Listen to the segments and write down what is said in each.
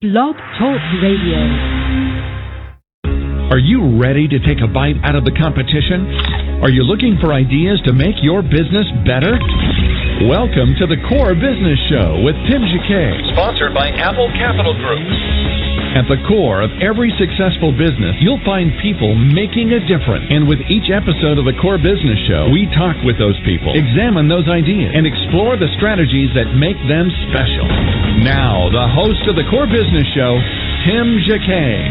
Blog Talk Radio. Are you ready to take a bite out of the competition? Are you looking for ideas to make your business better? Welcome to the Core Business Show with Tim Jacquet, sponsored by Apple Capital Group. At the core of every successful business, you'll find people making a difference. And with each episode of the Core Business Show, we talk with those people, examine those ideas, and explore the strategies that make them special. Now, the host of the Core Business Show, Tim Jacquet.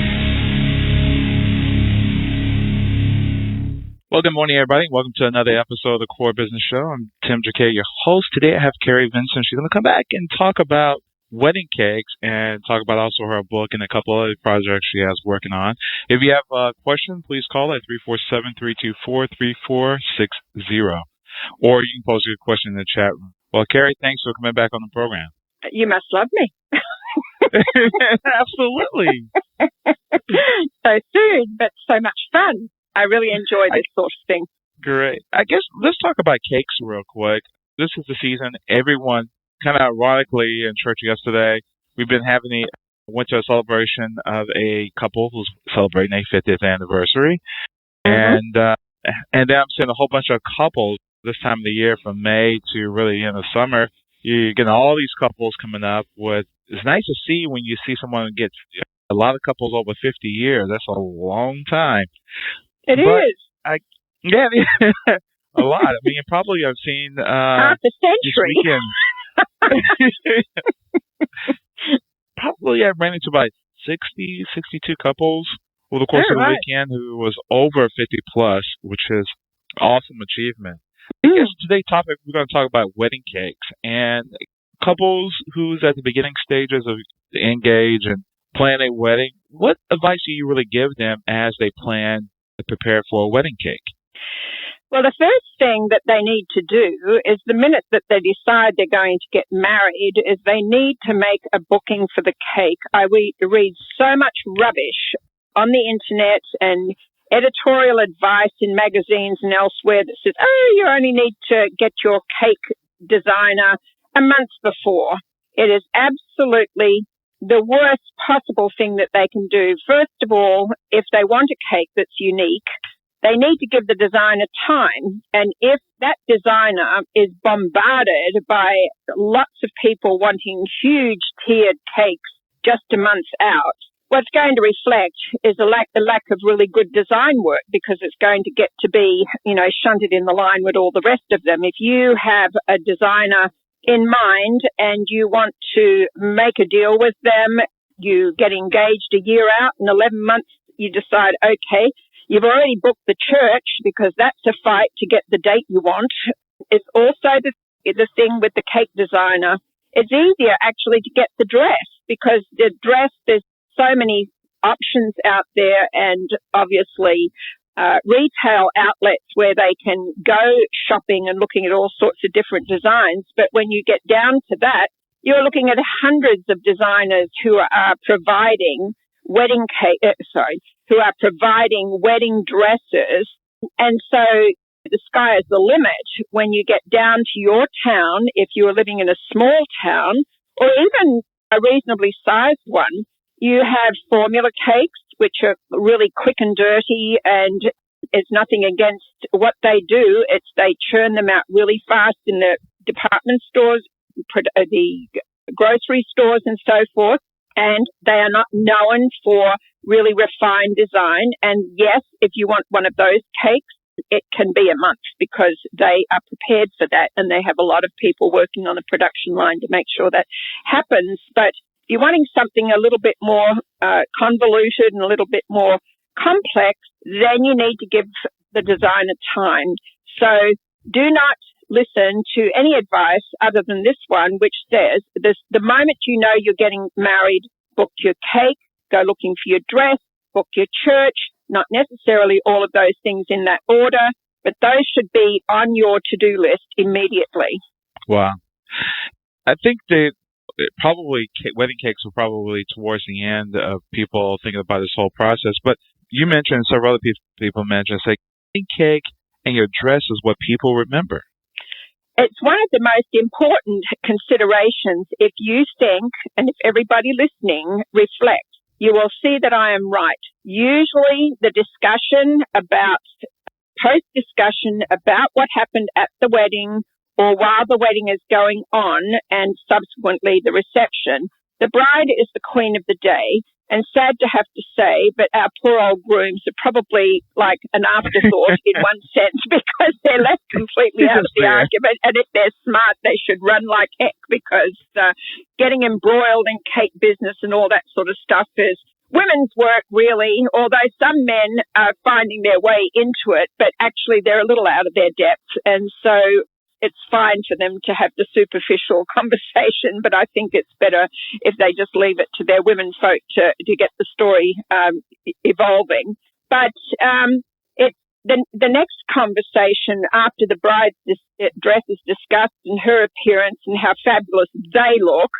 Well, good morning, everybody. Welcome to another episode of the Core Business Show. I'm Tim Jacquet, your host. Today I have Kerry Vincent. She's going to come back and talk about wedding cakes and talk about also her book and a couple other projects she has working on. If you have a question, please call at 347-324-3460. Or you can post your question in the chat room. Well, Kerry, thanks for coming back on the program. You must love me. Absolutely. So soon, but so much fun. I really enjoy this sort of thing. Great. I guess let's talk about cakes real quick. This is the season. Everyone, kind of ironically, in church yesterday, we've been went to a celebration of a couple who's celebrating their 50th anniversary. Mm-hmm. And then I'm seeing a whole bunch of couples this time of the year from May to really in the summer. You're getting all these couples coming up with, it's nice to see when you see someone get a lot of couples over 50 years. That's a long time. It is. Yeah, a lot. I mean, probably I've seen half a century. This weekend. Probably I've ran into about 60, 62 couples over the course of the weekend who was over 50 plus, which is awesome achievement. I guess today's topic, we're going to talk about wedding cakes and couples who's at the beginning stages of engage and plan a wedding. What advice do you really give them as they plan to prepare for a wedding cake? Well, the first thing that they need to do is the minute that they decide they're going to get married is they need to make a booking for the cake. I read so much rubbish on the internet and editorial advice in magazines and elsewhere that says, oh, you only need to get your cake designer a month before. It is absolutely the worst possible thing that they can do. First of all, if they want a cake that's unique, they need to give the designer time. And if that designer is bombarded by lots of people wanting huge tiered cakes just a month out, what's going to reflect is a lack of really good design work, because it's going to get to be, shunted in the line with all the rest of them. If you have a designer in mind and you want to make a deal with them, you get engaged a year out, in 11 months you decide, okay, you've already booked the church because that's a fight to get the date you want. It's also the thing with the cake designer. It's easier actually to get the dress, because the dress, there's so many options out there, and obviously retail outlets where they can go shopping and looking at all sorts of different designs. But when you get down to that, you're looking at hundreds of designers who are providing wedding dresses. And so the sky is the limit when you get down to your town. If you are living in a small town or even a reasonably sized one, you have formula cakes, which are really quick and dirty, and it's nothing against what they do. It's they churn them out really fast in the department stores, the grocery stores and so forth, and they are not known for really refined design. And yes, if you want one of those cakes, it can be a month, because they are prepared for that, and they have a lot of people working on the production line to make sure that happens. But if you're wanting something a little bit more convoluted and a little bit more complex, then you need to give the designer time. So do not listen to any advice other than this one, which says the moment you know you're getting married, book your cake, go looking for your dress, book your church, not necessarily all of those things in that order, but those should be on your to-do list immediately. Wow. I think probably wedding cakes were probably towards the end of people thinking about this whole process. But you mentioned, several other people mentioned, say, wedding cake and your dress is what people remember. it's one of the most important considerations. If you think, and if everybody listening reflects, you will see that I am right. Usually the post-discussion about what happened at the wedding or while the wedding is going on and subsequently the reception, the bride is the queen of the day. And sad to have to say, but our poor old grooms are probably like an afterthought in one sense, because they're left completely out of the argument. And if they're smart, they should run like heck, because getting embroiled in cake business and all that sort of stuff is women's work, really, although some men are finding their way into it, but actually they're a little out of their depth. And so it's fine for them to have the superficial conversation, but I think it's better if they just leave it to their women folk to get the story evolving. But the next conversation after the bride's dress is discussed and her appearance and how fabulous they look,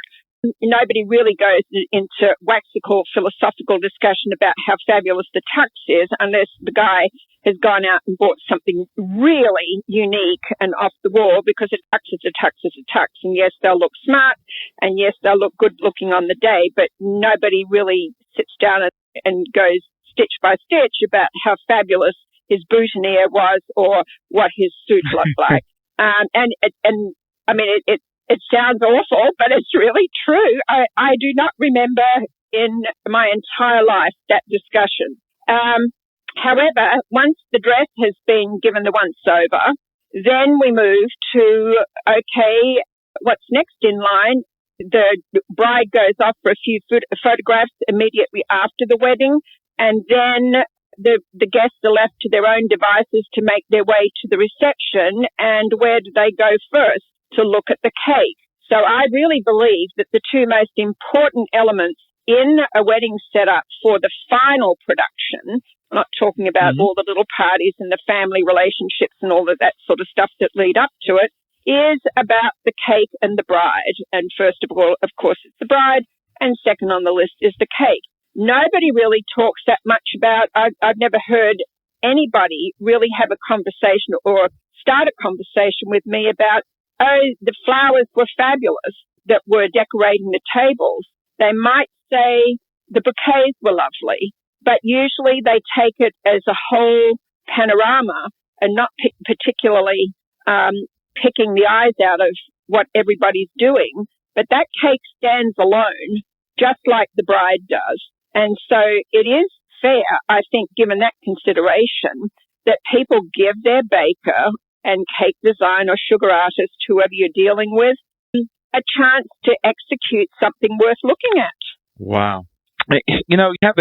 nobody really goes into waxical philosophical discussion about how fabulous the tux is unless the guy has gone out and bought something really unique and off the wall, because a tux is a tux is a tux. And yes, they'll look smart, and yes, they'll look good looking on the day, but nobody really sits down and goes stitch by stitch about how fabulous his boutonniere was or what his suit looked like. It sounds awful, but it's really true. I do not remember in my entire life that discussion. However, once the dress has been given the once-over, then we move to, okay, what's next in line? The bride goes off for a few photographs immediately after the wedding, and then the guests are left to their own devices to make their way to the reception. And where do they go first? To look at the cake. So I really believe that the two most important elements in a wedding setup for the final production, I'm not talking about all the little parties and the family relationships and all of that sort of stuff that lead up to it, is about the cake and the bride. And first of all, of course, it's the bride, and second on the list is the cake. Nobody really talks that much about, I've never heard anybody really have a conversation or start a conversation with me about, oh, the flowers were fabulous that were decorating the tables. They might say the bouquets were lovely, but usually they take it as a whole panorama and not particularly picking the eyes out of what everybody's doing. But that cake stands alone, just like the bride does. And so it is fair, I think, given that consideration, that people give their baker and cake design or sugar artist, whoever you're dealing with, a chance to execute something worth looking at. Wow. You have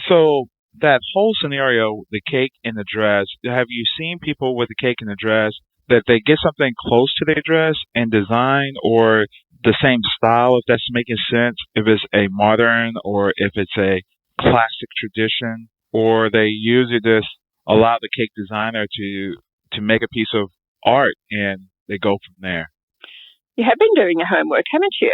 so that whole scenario, the cake and the dress, have you seen people with the cake and the dress that they get something close to their dress and design, or the same style, if that's making sense, if it's a modern or if it's a classic tradition, or they usually just allow the cake designer to make a piece of art and they go from there? You have been doing your homework, haven't you?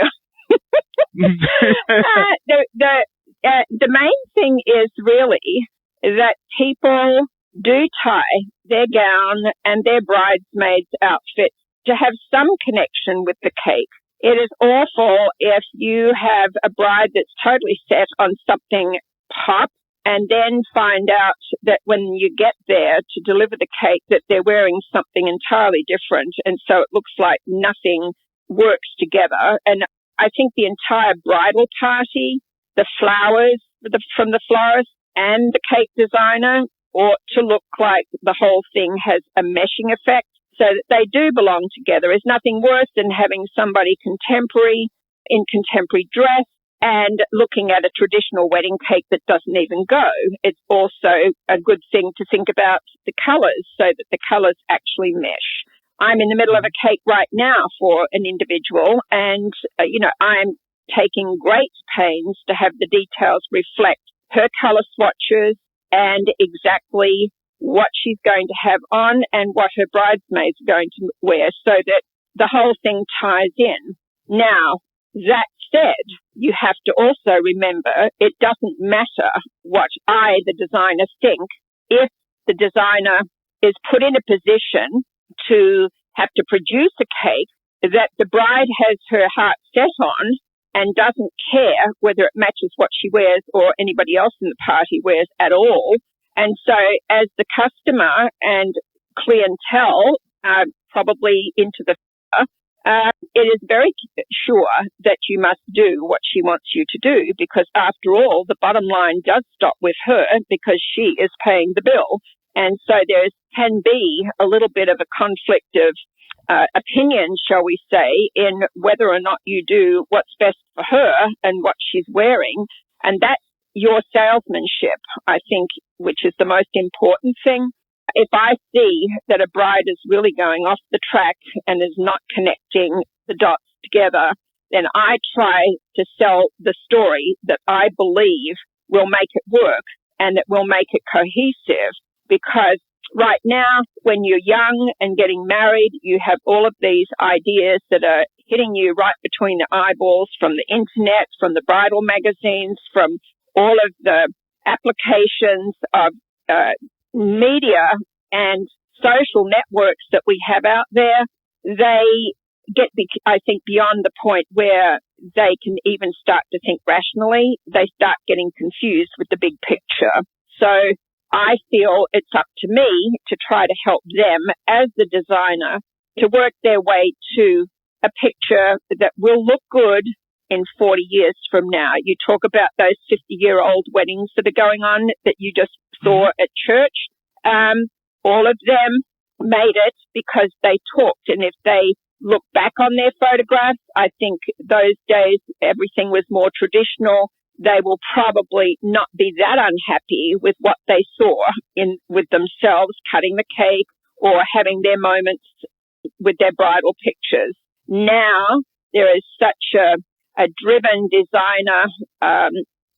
The main thing is really that people do tie their gown and their bridesmaids' outfits to have some connection with the cake. It is awful if you have a bride that's totally set on something pop and then find out that when you get there to deliver the cake that they're wearing something entirely different, and so it looks like nothing works together. And I think the entire bridal party, the flowers from the florist and the cake designer ought to look like the whole thing has a meshing effect so that they do belong together. There's nothing worse than having somebody contemporary in contemporary dress and looking at a traditional wedding cake that doesn't even go. It's also a good thing to think about the colours so that the colours actually mesh. I'm in the middle of a cake right now for an individual, and, I'm taking great pains to have the details reflect her colour swatches and exactly what she's going to have on and what her bridesmaids are going to wear so that the whole thing ties in. Now, that said, you have to also remember it doesn't matter what I, the designer, think if the designer is put in a position to have to produce a cake that the bride has her heart set on and doesn't care whether it matches what she wears or anybody else in the party wears at all. And so as the customer and clientele are probably into the it is very sure that you must do what she wants you to do, because after all, the bottom line does stop with her because she is paying the bill. And so there can be a little bit of a conflict of opinion, shall we say, in whether or not you do what's best for her and what she's wearing. And that's your salesmanship, I think, which is the most important thing. If I see that a bride is really going off the track and is not connecting the dots together, then I try to sell the story that I believe will make it work and that will make it cohesive. Because right now, when you're young and getting married, you have all of these ideas that are hitting you right between the eyeballs from the internet, from the bridal magazines, from all of the applications of media and social networks that we have out there. They get, I think, beyond the point where they can even start to think rationally. They start getting confused with the big picture. So I feel it's up to me to try to help them as the designer to work their way to a picture that will look good in 40 years from now. You talk about those 50-year-old weddings that are going on that you just saw at church. All of them made it because they talked. And if they look back on their photographs, I think those days everything was more traditional. They will probably not be that unhappy with what they saw with themselves cutting the cake or having their moments with their bridal pictures. Now there is such a driven designer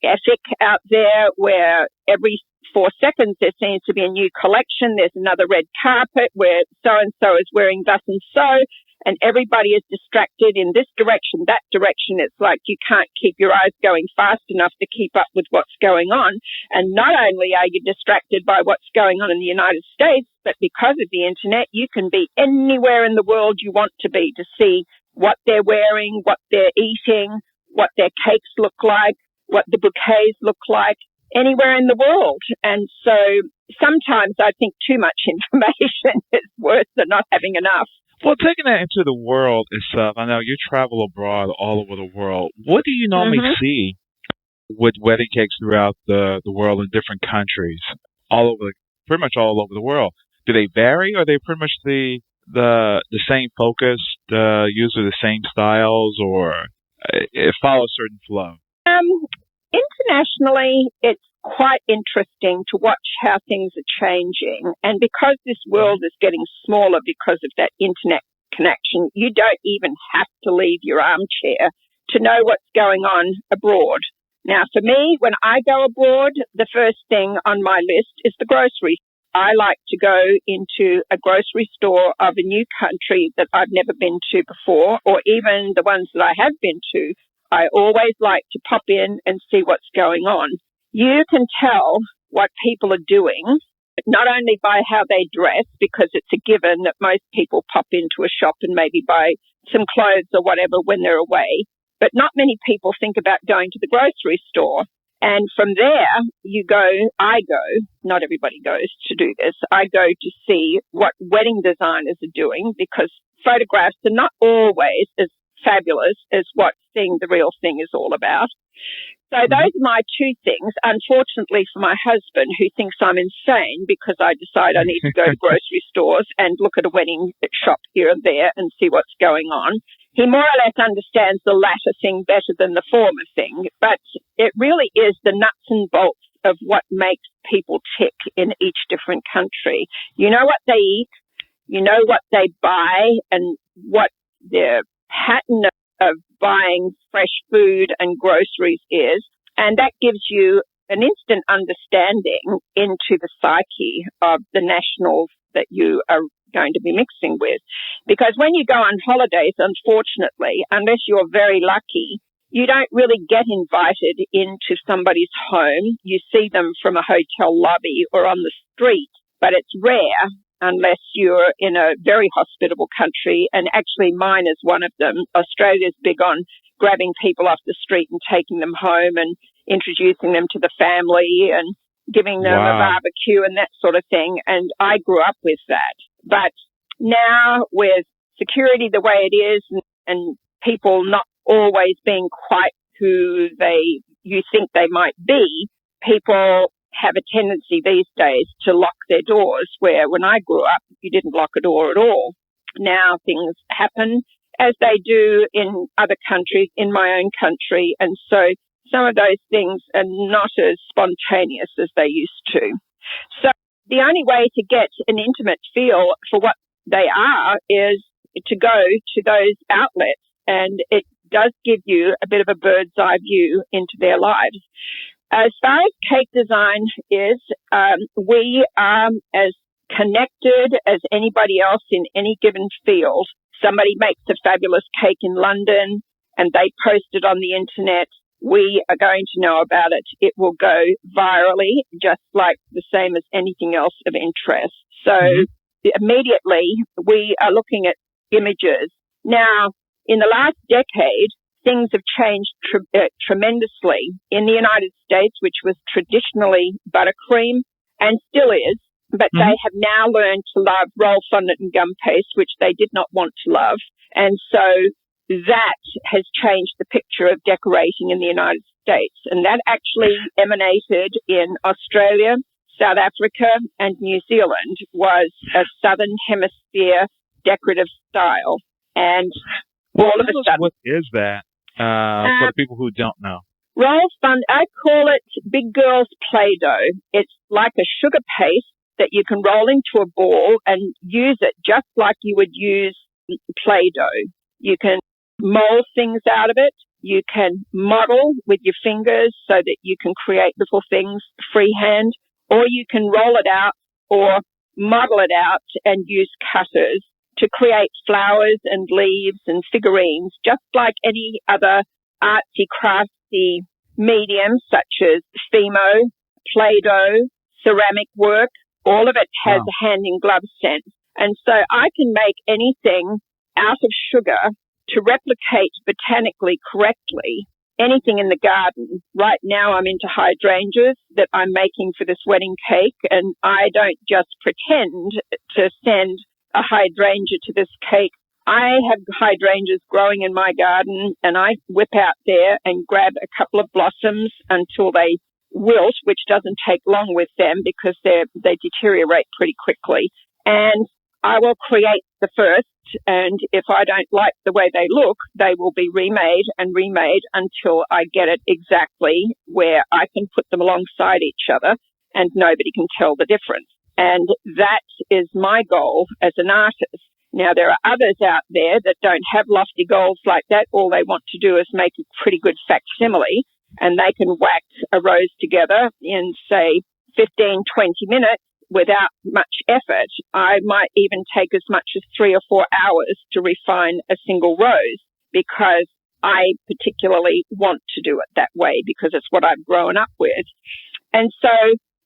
ethic out there where every 4 seconds there seems to be a new collection. There's another red carpet where so-and-so is wearing thus and so, and everybody is distracted in this direction, that direction. It's like you can't keep your eyes going fast enough to keep up with what's going on. And not only are you distracted by what's going on in the United States, but because of the internet, you can be anywhere in the world you want to be to see what they're wearing, what they're eating, what their cakes look like, what the bouquets look like, anywhere in the world. And so sometimes I think too much information is worse than not having enough. Well, taking that into the world itself, I know you travel abroad all over the world. What do you normally see with wedding cakes throughout the world in different countries, pretty much all over the world? Do they vary, or are they pretty much the same focus, usually the same styles, or it follows a certain flow? Internationally, it's quite interesting to watch how things are changing. And because this world is getting smaller because of that internet connection, you don't even have to leave your armchair to know what's going on abroad. Now, for me, when I go abroad, the first thing on my list is the grocery. I like to go into a grocery store of a new country that I've never been to before, or even the ones that I have been to. I always like to pop in and see what's going on. You can tell what people are doing, not only by how they dress, because it's a given that most people pop into a shop and maybe buy some clothes or whatever when they're away, but not many people think about going to the grocery store. And from there, I go, not everybody goes to do this, I go to see what wedding designers are doing, because photographs are not always as fabulous as what seeing the real thing is all about. So those are my two things. Unfortunately for my husband, who thinks I'm insane because I decide I need to go to grocery stores and look at a wedding shop here and there and see what's going on, he more or less understands the latter thing better than the former thing. But it really is the nuts and bolts of what makes people tick in each different country. You know what they eat, you know what they buy, and what their pattern of buying fresh food and groceries is, and that gives you an instant understanding into the psyche of the nationals that you are going to be mixing with. Because when you go on holidays, unfortunately, unless you're very lucky, you don't really get invited into somebody's home. You see them from a hotel lobby or on the street, but it's rare unless you're in a very hospitable country. And actually mine is one of them. Australia's big on grabbing people off the street and taking them home and introducing them to the family and giving them a barbecue and that sort of thing. And I grew up with that. But now with security the way it is and people not always being quite who you think they might be, people have a tendency these days to lock their doors, where when I grew up, you didn't lock a door at all. Now things happen as they do in other countries, in my own country, and so some of those things are not as spontaneous as they used to. So the only way to get an intimate feel for what they are is to go to those outlets, and it does give you a bit of a bird's eye view into their lives. As far as cake design is, we are as connected as anybody else in any given field. Somebody makes a fabulous cake in London and they post it on the internet. We are going to know about it. It will go virally, just like the same as anything else of interest. So immediately we are looking at images. Now, in the last decade, things have changed tremendously. In the United States, which was traditionally buttercream and still is, but they have now learned to love roll fondant and gum paste, which they did not want to love. And so that has changed the picture of decorating in the United States. And that actually emanated in Australia, South Africa, and New Zealand, was a Southern Hemisphere decorative style. And all of a sudden... What is that for people who don't know? Roll fondant, I call it Big Girls Play-Doh. It's like a sugar paste that you can roll into a ball and use it just like you would use Play-Doh. You can mold things out of it. You can model with your fingers so that you can create little things freehand, or you can roll it out or model it out and use cutters to create flowers and leaves and figurines, just like any other artsy, crafty medium, such as Fimo, Play-Doh, ceramic work. All of it has a hand-in-glove sense. And so I can make anything out of sugar to replicate botanically correctly anything in the garden. Right now I'm into hydrangeas that I'm making for this wedding cake, and I don't just pretend to send a hydrangea to this cake. I have hydrangeas growing in my garden, and I whip out there and grab a couple of blossoms until they wilt, which doesn't take long with them because they deteriorate pretty quickly. And I will create the first, and if I don't like the way they look, they will be remade and remade until I get it exactly where I can put them alongside each other and nobody can tell the difference. And that is my goal as an artist. Now, there are others out there that don't have lofty goals like that. All they want to do is make a pretty good facsimile, and they can wax a rose together in, say, 15, 20 minutes without much effort. I might even take as much as 3 or 4 hours to refine a single rose because I particularly want to do it that way because it's what I've grown up with. And so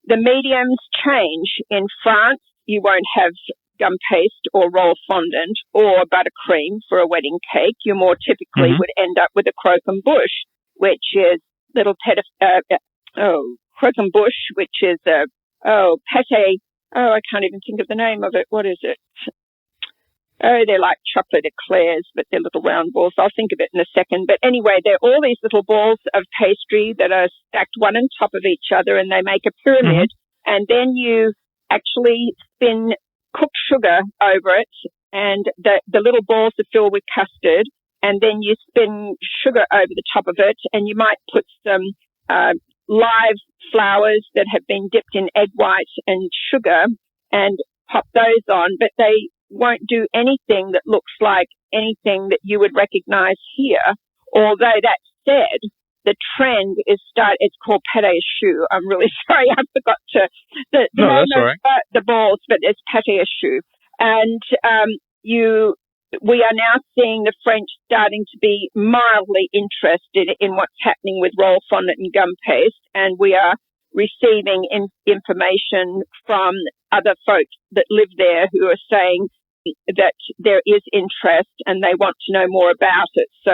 the mediums change. In France, you won't have gum paste or roll fondant or buttercream for a wedding cake. You more typically would end up with a croquem bush, which is croquem bush, which is pate. I can't even think of the name of it. What is it? Oh, they're like chocolate eclairs, but they're little round balls. I'll think of it in a second. But anyway, they're all these little balls of pastry that are stacked one on top of each other, and they make a pyramid. And then you actually spin cooked sugar over it, and the little balls are filled with custard, and then you spin sugar over the top of it, and you might put some live flowers that have been dipped in egg white and sugar and pop those on, but they won't do anything that looks like anything that you would recognize here. Although that said, the trend is it's called pâte à choux. I'm really sorry, I forgot the name of the balls, but it's pâte à choux. And we are now seeing the French starting to be mildly interested in what's happening with roll fondant and gum paste, and we are receiving information from other folks that live there who are saying that there is interest and they want to know more about it. So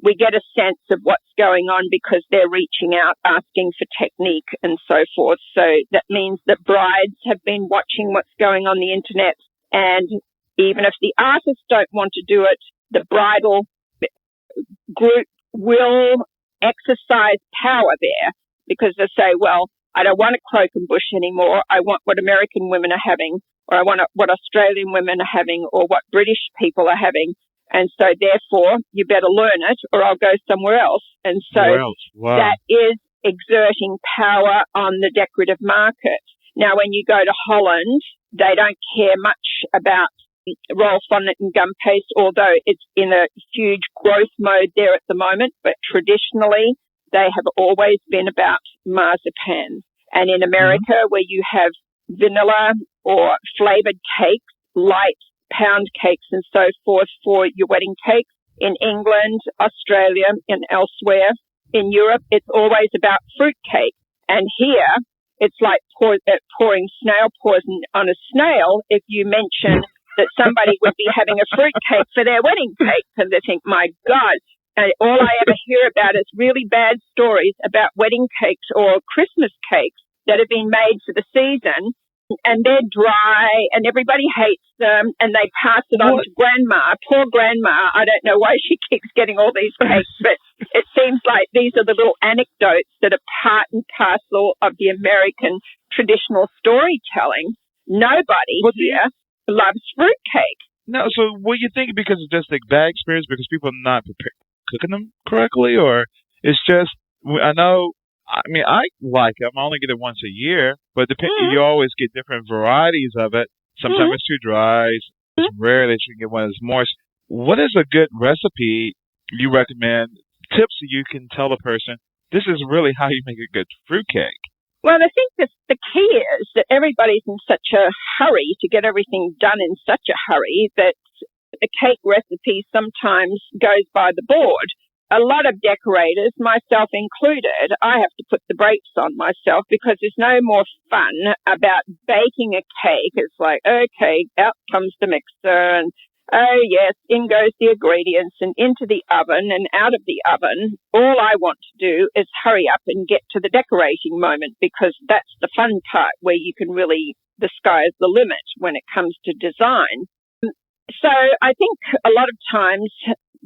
we get a sense of what's going on because they're reaching out, asking for technique and so forth. So that means that brides have been watching what's going on the internet, and even if the artists don't want to do it, the bridal group will exercise power there because they say, well, I don't want a cloak and bush anymore. I want what American women are having, or I want what Australian women are having, or what British people are having. And so, therefore, you better learn it or I'll go somewhere else. And so Wow. that is exerting power on the decorative market. Now, when you go to Holland, they don't care much about roll fondant and gum paste, although it's in a huge growth mode there at the moment. But traditionally, they have always been about marzipan. And in America, where you have vanilla or flavored cakes, light pound cakes and so forth for your wedding cakes. In England, Australia, and elsewhere in Europe, it's always about fruit cake. And here, it's like pouring snail poison on a snail if you mention that somebody would be having a fruit cake for their wedding cake. And they think, my God, all I ever hear about is really bad stories about wedding cakes or Christmas cakes that have been made for the season. And they're dry and everybody hates them and they pass it on to grandma. Poor grandma, I don't know why she keeps getting all these cakes, but it seems like these are the little anecdotes that are part and parcel of the American traditional storytelling. Nobody here loves fruitcake. No, so what do you think? Because it's just like bad experience because people are not prepared cooking them correctly, or it's just, I know, I mean, I like them. I only get it once a year, but you always get different varieties of it. Sometimes it's too dry. It's rare that you can get one that's moist. What is a good recipe you recommend? Tips that you can tell a person, this is really how you make a good fruitcake. Well, I think that the key is that everybody's in such a hurry to get everything done in such a hurry that the cake recipe sometimes goes by the board. A lot of decorators, myself included, I have to put the brakes on myself because there's no more fun about baking a cake. It's like, okay, out comes the mixer and, oh yes, in goes the ingredients and into the oven and out of the oven. All I want to do is hurry up and get to the decorating moment because that's the fun part where you can really, the sky is the limit when it comes to design. So I think a lot of times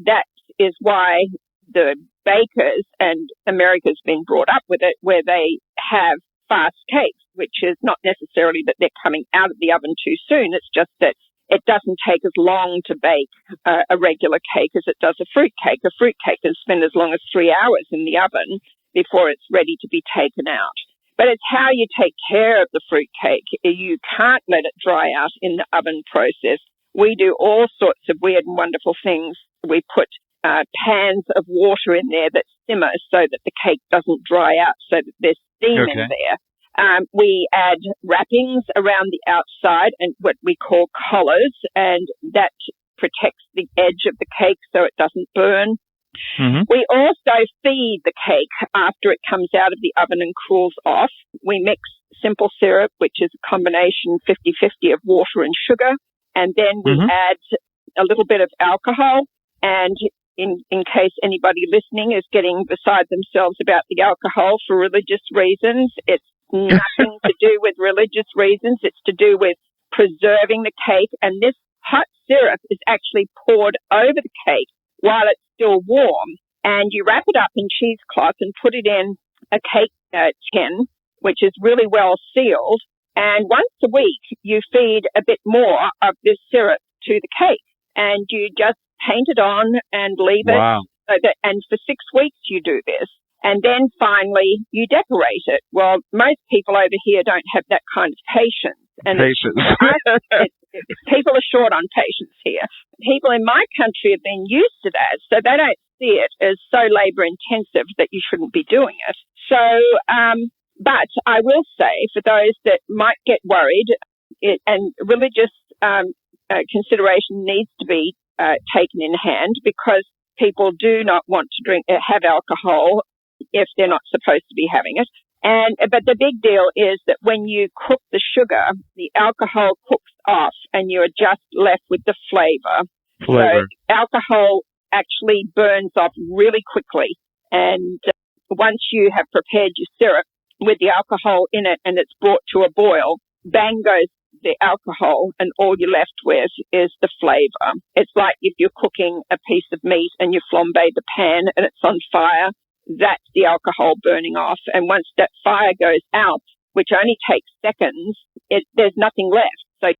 that is why the bakers, and America's been brought up with it, where they have fast cakes, which is not necessarily that they're coming out of the oven too soon. It's just that it doesn't take as long to bake a regular cake as it does a fruit cake. A fruit cake can spend as long as 3 hours in the oven before it's ready to be taken out. But it's how you take care of the fruit cake. You can't let it dry out in the oven process. We do all sorts of weird and wonderful things. We put pans of water in there that simmer so that the cake doesn't dry out, so that there's steam in there. We add wrappings around the outside and what we call collars, and that protects the edge of the cake so it doesn't burn. We also feed the cake after it comes out of the oven and cools off. We mix simple syrup, which is a combination 50-50 of water and sugar, and then we add a little bit of alcohol. And in case anybody listening is getting beside themselves about the alcohol for religious reasons, it's nothing to do with religious reasons. It's to do with preserving the cake. And this hot syrup is actually poured over the cake while it's still warm. And you wrap it up in cheesecloth and put it in a cake tin, which is really well sealed. And once a week, you feed a bit more of this syrup to the cake. And you just paint it on and leave it. So that, and for 6 weeks you do this. And then finally you decorate it. Well, most people over here don't have that kind of patience. And people are short on patience here. People in my country have been used to that, so they don't see it as so labor intensive that you shouldn't be doing it. So, but I will say, for those that might get worried, and religious consideration needs to be taken in hand, because people do not want to have alcohol if they're not supposed to be having it. But the big deal is that when you cook the sugar, the alcohol cooks off and you're just left with the flavor. So alcohol actually burns off really quickly. And once you have prepared your syrup with the alcohol in it and it's brought to a boil, bang goes the alcohol, and all you're left with is the flavor. It's like if you're cooking a piece of meat and you flambe the pan and it's on fire, that's the alcohol burning off. And once that fire goes out, which only takes seconds, there's nothing left. So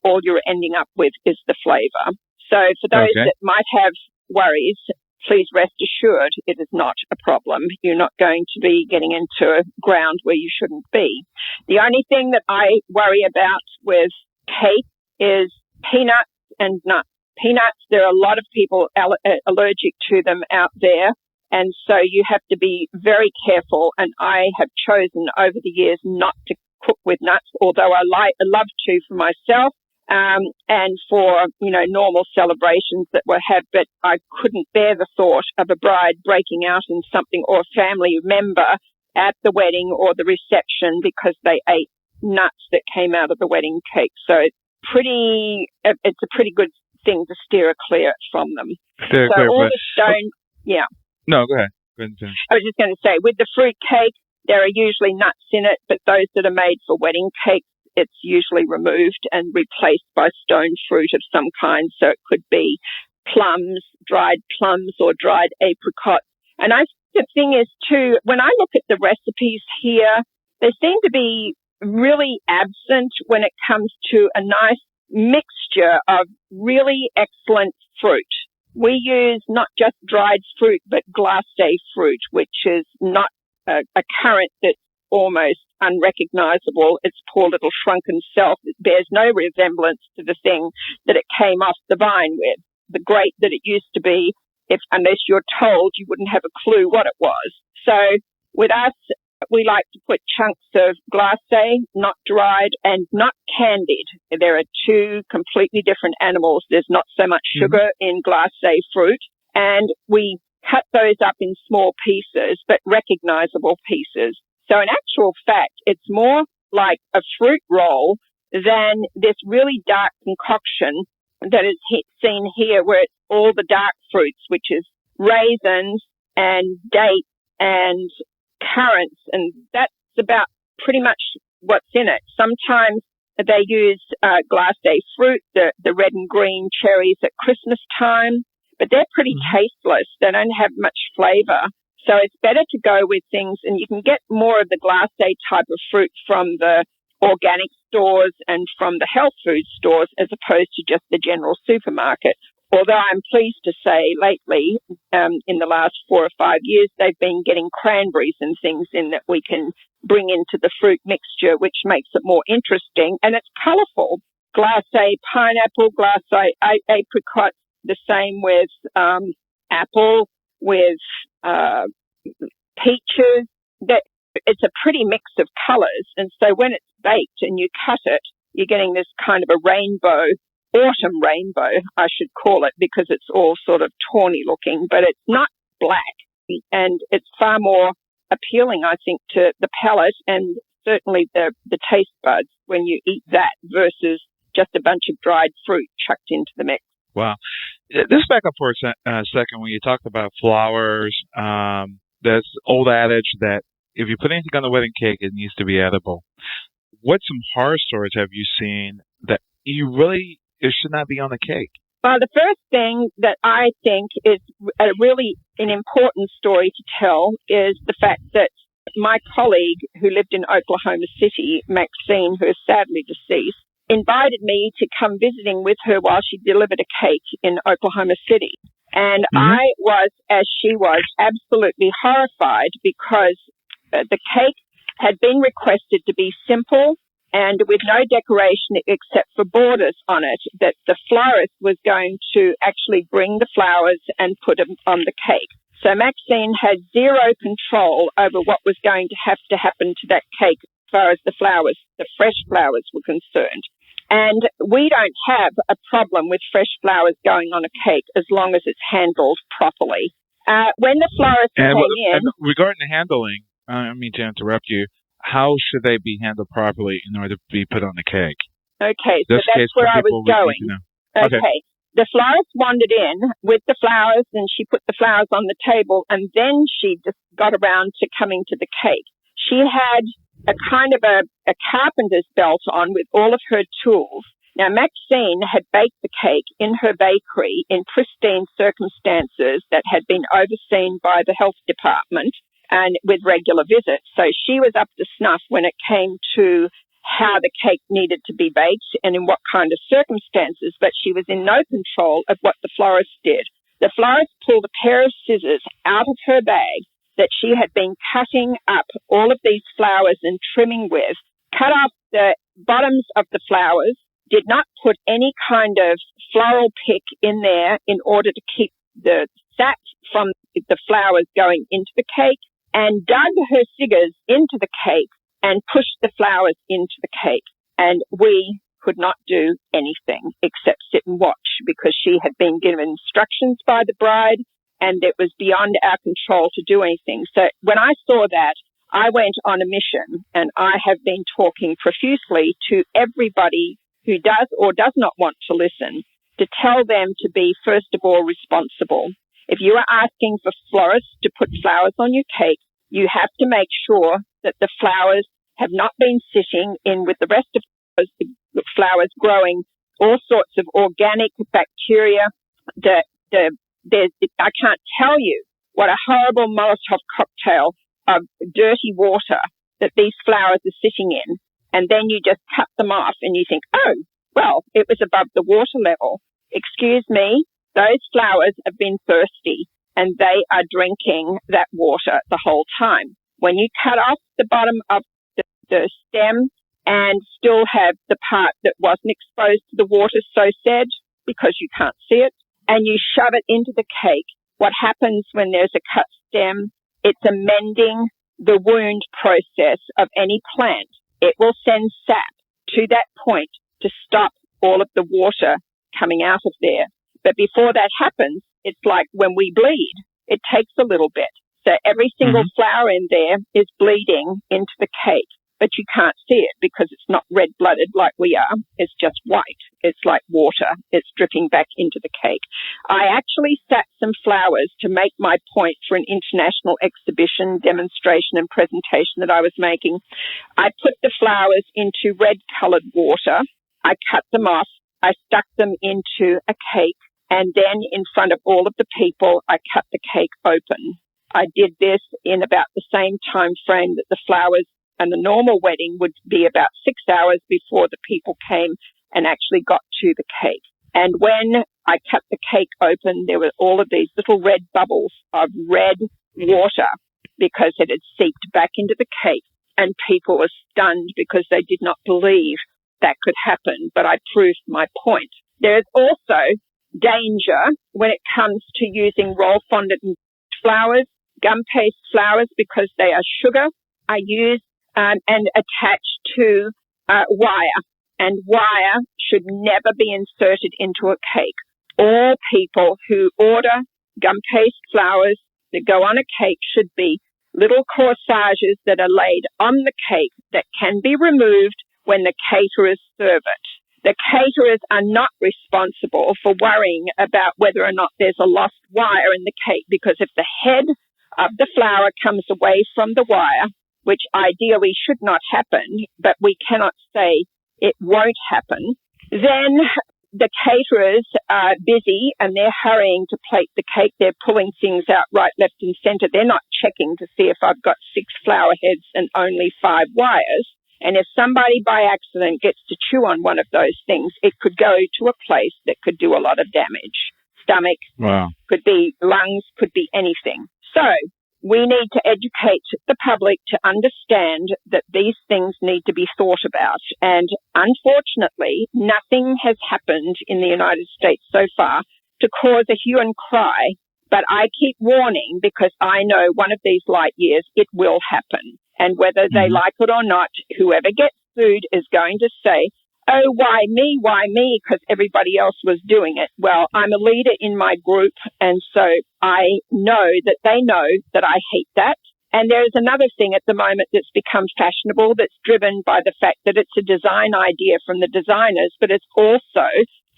all you're ending up with is the flavor. So for those that might have worries, please rest assured it is not a problem. You're not going to be getting into ground where you shouldn't be. The only thing that I worry about with cake is peanuts and nuts. Peanuts, there are a lot of people allergic to them out there. And so you have to be very careful. And I have chosen over the years not to cook with nuts, although I love to for myself. And for, normal celebrations that we'll have, but I couldn't bear the thought of a bride breaking out in something or a family member at the wedding or the reception because they ate nuts that came out of the wedding cake. So it's a pretty good thing to steer clear from them. Yeah. No, go ahead. I was just going to say, with the fruit cake, there are usually nuts in it, but those that are made for wedding cakes, it's usually removed and replaced by stone fruit of some kind. So it could be plums, dried plums or dried apricots. And the thing is too, when I look at the recipes here, they seem to be really absent when it comes to a nice mixture of really excellent fruit. We use not just dried fruit, but glacé fruit, which is not a currant that's almost unrecognizable. Its poor little shrunken self. It bears no resemblance to the thing that it came off the vine with. The grape that it used to be, unless you're told, you wouldn't have a clue what it was. So with us, we like to put chunks of glacé, not dried and not candied. There are two completely different animals. There's not so much sugar in glacé fruit, and we cut those up in small pieces, but recognizable pieces. So in actual fact, it's more like a fruit roll than this really dark concoction that is seen here, where it's all the dark fruits, which is raisins and dates and currants, and that's about pretty much what's in it. Sometimes they use glacé fruit, the red and green cherries at Christmas time, but they're pretty tasteless. They don't have much flavor. So it's better to go with things, and you can get more of the glacé type of fruit from the organic stores and from the health food stores as opposed to just the general supermarket. Although I'm pleased to say lately, in the last 4 or 5 years, they've been getting cranberries and things in that we can bring into the fruit mixture, which makes it more interesting. And it's colourful. Glacé pineapple, glacé apricot, the same with apple, with peaches. That it's a pretty mix of colours. And so when it's baked and you cut it, you're getting this kind of a rainbow, autumn rainbow, I should call it, because it's all sort of tawny looking, but it's not black. And it's far more appealing, I think, to the palate and certainly the taste buds when you eat that versus just a bunch of dried fruit chucked into the mix. Wow. Let's back up for a second. When you talked about flowers, there's old adage that if you put anything on the wedding cake, it needs to be edible. What some horror stories have you seen that it should not be on the cake? Well, the first thing that I think is an important story to tell is the fact that my colleague who lived in Oklahoma City, Maxine, who is sadly deceased, invited me to come visiting with her while she delivered a cake in Oklahoma City. And I was, as she was, absolutely horrified because the cake had been requested to be simple and with no decoration except for borders on it, that the florist was going to actually bring the flowers and put them on the cake. So Maxine had zero control over what was going to happen to that cake as far as the fresh flowers were concerned. And we don't have a problem with fresh flowers going on a cake as long as it's handled properly. When the florist came in... And regarding the handling, I mean to interrupt you. How should they be handled properly in order to be put on the cake? Okay, so Just in that's case where I people was would need going. to know. Okay. The florist wandered in with the flowers, and she put the flowers on the table, and then she just got around to coming to the cake. She had a kind of a carpenter's belt on with all of her tools. Now, Maxine had baked the cake in her bakery in pristine circumstances that had been overseen by the health department and with regular visits. So she was up to snuff when it came to how the cake needed to be baked and in what kind of circumstances, but she was in no control of what the florist did. The florist pulled a pair of scissors out of her bag that she had been cutting up all of these flowers and trimming with, cut off the bottoms of the flowers, did not put any kind of floral pick in there in order to keep the sap from the flowers going into the cake, and dug her scissors into the cake and pushed the flowers into the cake. And we could not do anything except sit and watch because she had been given instructions by the bride and it was beyond our control to do anything. So when I saw that, I went on a mission, and I have been talking profusely to everybody who does or does not want to listen to tell them to be, first of all, responsible. If you are asking for florists to put flowers on your cake, you have to make sure that the flowers have not been sitting in with the rest of the flowers growing all sorts of organic bacteria. I can't tell you what a horrible Molotov cocktail of dirty water that these flowers are sitting in. And then you just cut them off and you think, oh, well, it was above the water level. Excuse me, those flowers have been thirsty and they are drinking that water the whole time. When you cut off the bottom of the stem and still have the part that wasn't exposed to the water, so said, because you can't see it, and you shove it into the cake, what happens when there's a cut stem? It's amending the wound process of any plant. It will send sap to that point to stop all of the water coming out of there. But before that happens, it's like when we bleed, it takes a little bit. So every single flower in there is bleeding into the cake, but you can't see it because it's not red-blooded like we are. It's just white. It's like water. It's dripping back into the cake. I actually sat some flowers to make my point for an international exhibition, demonstration, and presentation that I was making. I put the flowers into red-coloured water. I cut them off. I stuck them into a cake. And then in front of all of the people, I cut the cake open. I did this in about the same time frame that the flowers and the normal wedding would be about 6 hours before the people came and actually got to the cake. And when I cut the cake open, there were all of these little red bubbles of red water because it had seeped back into the cake. And people were stunned because they did not believe that could happen. But I proved my point. There is also danger when it comes to using roll fondant flowers, gum paste flowers, because they are sugar. I use and attached to wire, and wire should never be inserted into a cake. All people who order gum paste flowers that go on a cake should be little corsages that are laid on the cake that can be removed when the caterers serve it. The caterers are not responsible for worrying about whether or not there's a lost wire in the cake, because if the head of the flower comes away from the wire, which ideally should not happen, but we cannot say it won't happen, then the caterers are busy and they're hurrying to plate the cake. They're pulling things out right, left and centre. They're not checking to see if I've got 6 flower heads and only 5 wires. And if somebody by accident gets to chew on one of those things, it could go to a place that could do a lot of damage. Stomach, could be lungs, could be anything. So we need to educate the public to understand that these things need to be thought about. And unfortunately, nothing has happened in the United States so far to cause a hue and cry. But I keep warning because I know one of these light years it will happen. And whether they like it or not, whoever gets sued is going to say, oh, why me, because everybody else was doing it. Well, I'm a leader in my group, and so I know that they know that I hate that, And there is another thing at the moment that's become fashionable that's driven by the fact that it's a design idea from the designers, but it's also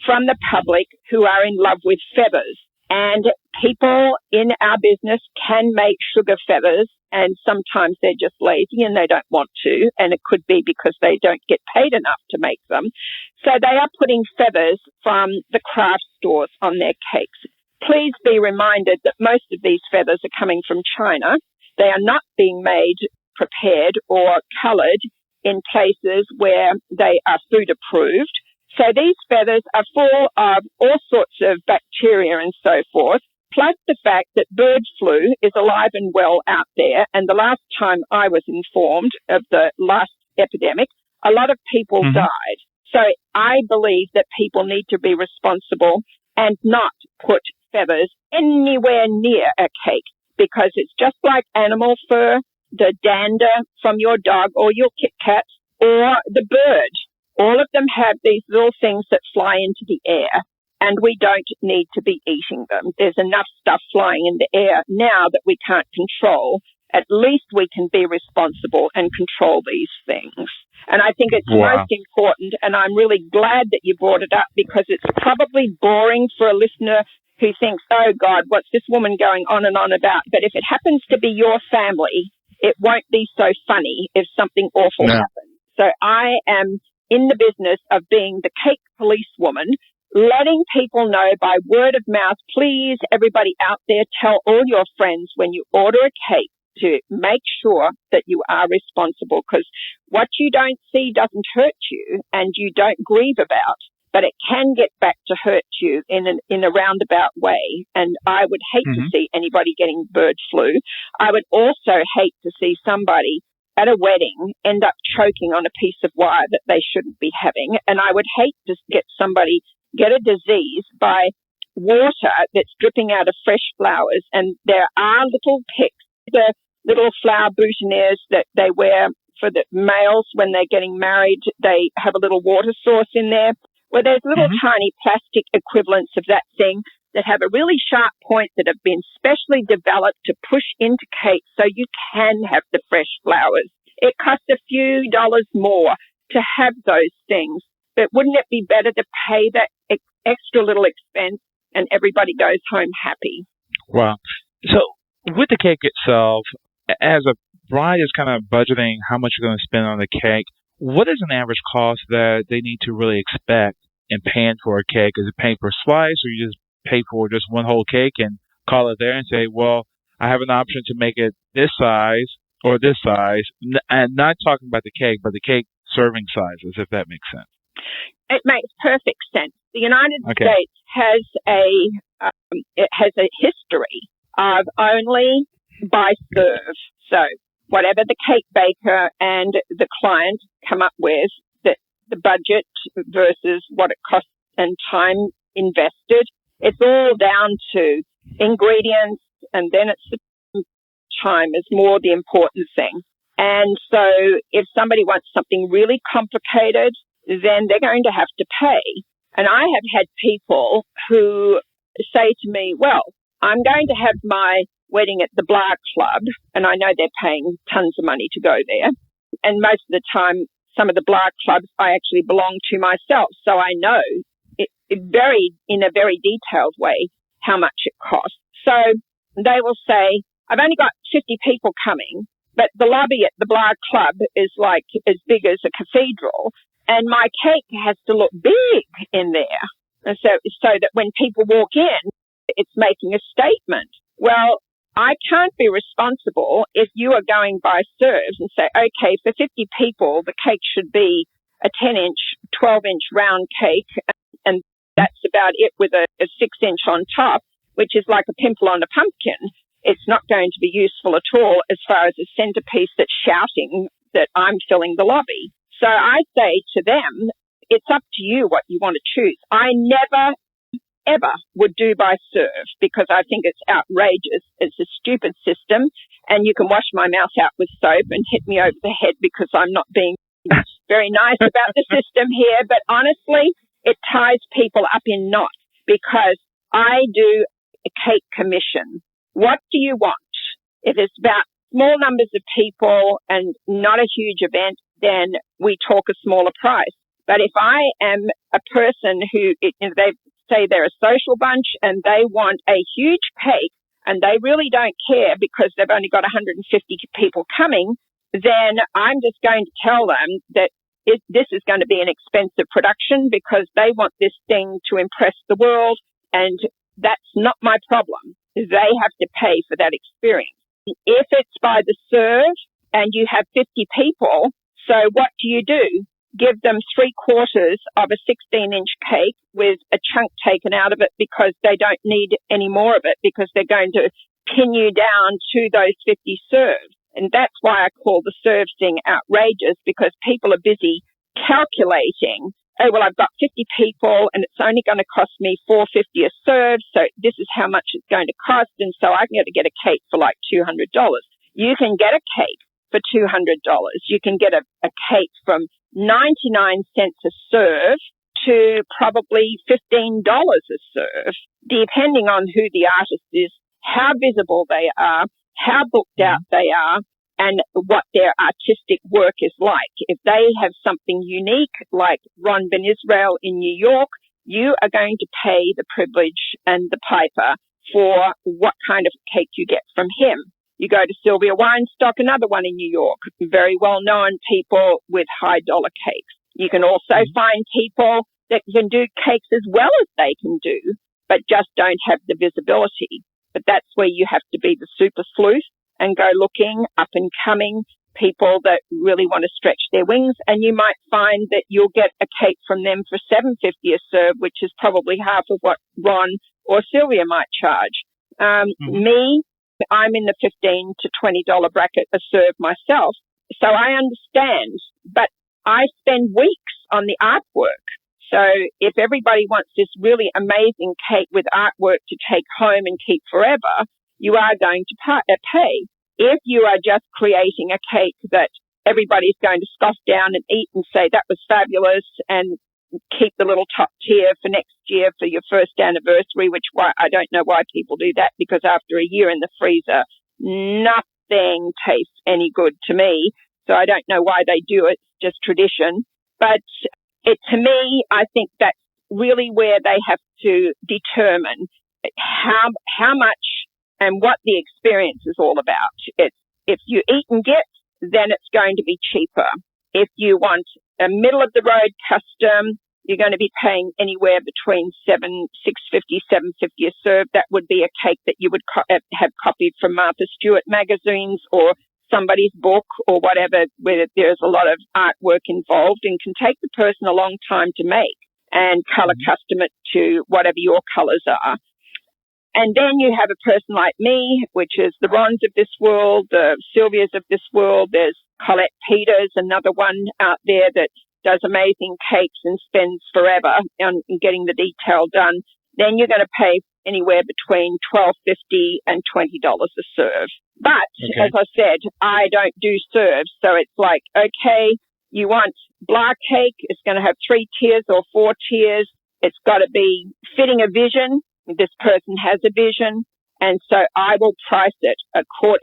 from the public who are in love with feathers. And people in our business can make sugar feathers, and sometimes they're just lazy and they don't want to, and it could be because they don't get paid enough to make them. So they are putting feathers from the craft stores on their cakes. Please be reminded that most of these feathers are coming from China. They are not being made, prepared, or coloured in places where they are food approved. So these feathers are full of all sorts of bacteria and so forth, plus the fact that bird flu is alive and well out there. And the last time I was informed of the last epidemic, a lot of people died. So I believe that people need to be responsible and not put feathers anywhere near a cake, because it's just like animal fur, the dander from your dog or your Kit Kat or the bird. All of them have these little things that fly into the air, and we don't need to be eating them. There's enough stuff flying in the air now that we can't control. At least we can be responsible and control these things. And I think it's most important, and I'm really glad that you brought it up, because it's probably boring for a listener who thinks, oh, God, what's this woman going on and on about? But if it happens to be your family, it won't be so funny if something awful happens. So I am in the business of being the cake policewoman, letting people know by word of mouth, please, everybody out there, tell all your friends when you order a cake to make sure that you are responsible, because what you don't see doesn't hurt you and you don't grieve about, but it can get back to hurt you in a roundabout way. And I would hate to see anybody getting bird flu. I would also hate to see somebody at a wedding end up choking on a piece of wire that they shouldn't be having. And I would hate to get somebody get a disease by water that's dripping out of fresh flowers. And there are little picks, the little flower boutonnieres that they wear for the males when they're getting married. They have a little water source in there where there's little tiny plastic equivalents of that thing that have a really sharp point that have been specially developed to push into cake so you can have the fresh flowers. It costs a few dollars more to have those things, but wouldn't it be better to pay that extra little expense and everybody goes home happy? Wow. So with the cake itself, as a bride is kind of budgeting how much you're going to spend on the cake, what is an average cost that they need to really expect in paying for a cake? Is it paying per slice, or you just pay for just one whole cake and call it there and say, well, I have an option to make it this size or this size, and not talking about the cake, but the cake serving sizes, if that makes sense? It makes perfect sense. The United States has a history of only by serve. So whatever the cake baker and the client come up with, the budget versus what it costs and time invested, it's all down to ingredients, and then it's the time is more the important thing. And so if somebody wants something really complicated, then they're going to have to pay. And I have had people who say to me, well, I'm going to have my wedding at the Blah Club, and I know they're paying tons of money to go there. And most of the time, some of the Blah Clubs I actually belong to myself, so I know in a very detailed way how much it costs. So they will say, I've only got 50 people coming, but the lobby at the Blah Club is like as big as a cathedral, and my cake has to look big in there. And so that when people walk in, it's making a statement. Well, I can't be responsible if you are going by serves and say, okay, for 50 people, the cake should be a 10-inch, 12-inch round cake, and that's about it with a 6-inch on top, which is like a pimple on a pumpkin. It's not going to be useful at all as far as a centerpiece that's shouting that I'm filling the lobby. So I say to them, it's up to you what you want to choose. I never, ever would do by serve because I think it's outrageous. It's a stupid system, and you can wash my mouth out with soap and hit me over the head because I'm not being very nice about the system here. But honestly, it ties people up in knots because I do a cake commission. What do you want? If it's about small numbers of people and not a huge event, then we talk a smaller price. But if I am a person who, they say they're a social bunch and they want a huge cake and they really don't care because they've only got 150 people coming, then I'm just going to tell them that this is going to be an expensive production because they want this thing to impress the world, and that's not my problem. They have to pay for that experience. If it's by the serve and you have 50 people, so what do? Give them 3/4 of a 16-inch cake with a chunk taken out of it because they don't need any more of it because they're going to pin you down to those 50 serves. And that's why I call the serve thing outrageous, because people are busy calculating, oh, well, I've got 50 people and it's only going to cost me $4.50 a serve, so this is how much it's going to cost, and so I'm going to get a cake for like $200. You can get a cake for $200. You can get a cake from 99 cents a serve to probably $15 a serve, depending on who the artist is, how visible they are, how booked out they are, and what their artistic work is like. If they have something unique, like Ron Ben Israel in New York, you are going to pay the privilege and the piper for what kind of cake you get from him. You go to Sylvia Weinstock, another one in New York, very well-known people with high-dollar cakes. You can also find people that can do cakes as well as they can do, but just don't have the visibility. But that's where you have to be the super sleuth and go looking up and coming people that really want to stretch their wings. And you might find that you'll get a cake from them for $7.50 a serve, which is probably half of what Ron or Sylvia might charge. Me, I'm in the $15 to $20 bracket a serve myself. So I understand, but I spend weeks on the artwork. So if everybody wants this really amazing cake with artwork to take home and keep forever, you are going to pay. If you are just creating a cake that everybody's going to scoff down and eat and say that was fabulous and keep the little top tier for next year for your first anniversary, which I don't know why people do that, because after a year in the freezer, nothing tastes any good to me. So I don't know why they do it. It's just tradition. But to me, I think that's really where they have to determine how much and what the experience is all about. It's, if you eat and get, then it's going to be cheaper. If you want a middle-of-the-road custom, you're going to be paying anywhere between $6.50, $7.50 a serve. That would be a cake that you would have copied from Martha Stewart magazines or somebody's book or whatever, where there's a lot of artwork involved and can take the person a long time to make and color custom it to whatever your colors are. And then you have a person like me, which is the Rons of this world, the Sylvias of this world. There's Colette Peters, another one out there that does amazing cakes and spends forever on getting the detail done. Then you're going to pay anywhere between $12.50 and $20 a serve. But, as I said, I don't do serves. So it's like, okay, you want blah cake, it's going to have 3 tiers or 4 tiers. It's got to be fitting a vision. This person has a vision. And so I will price it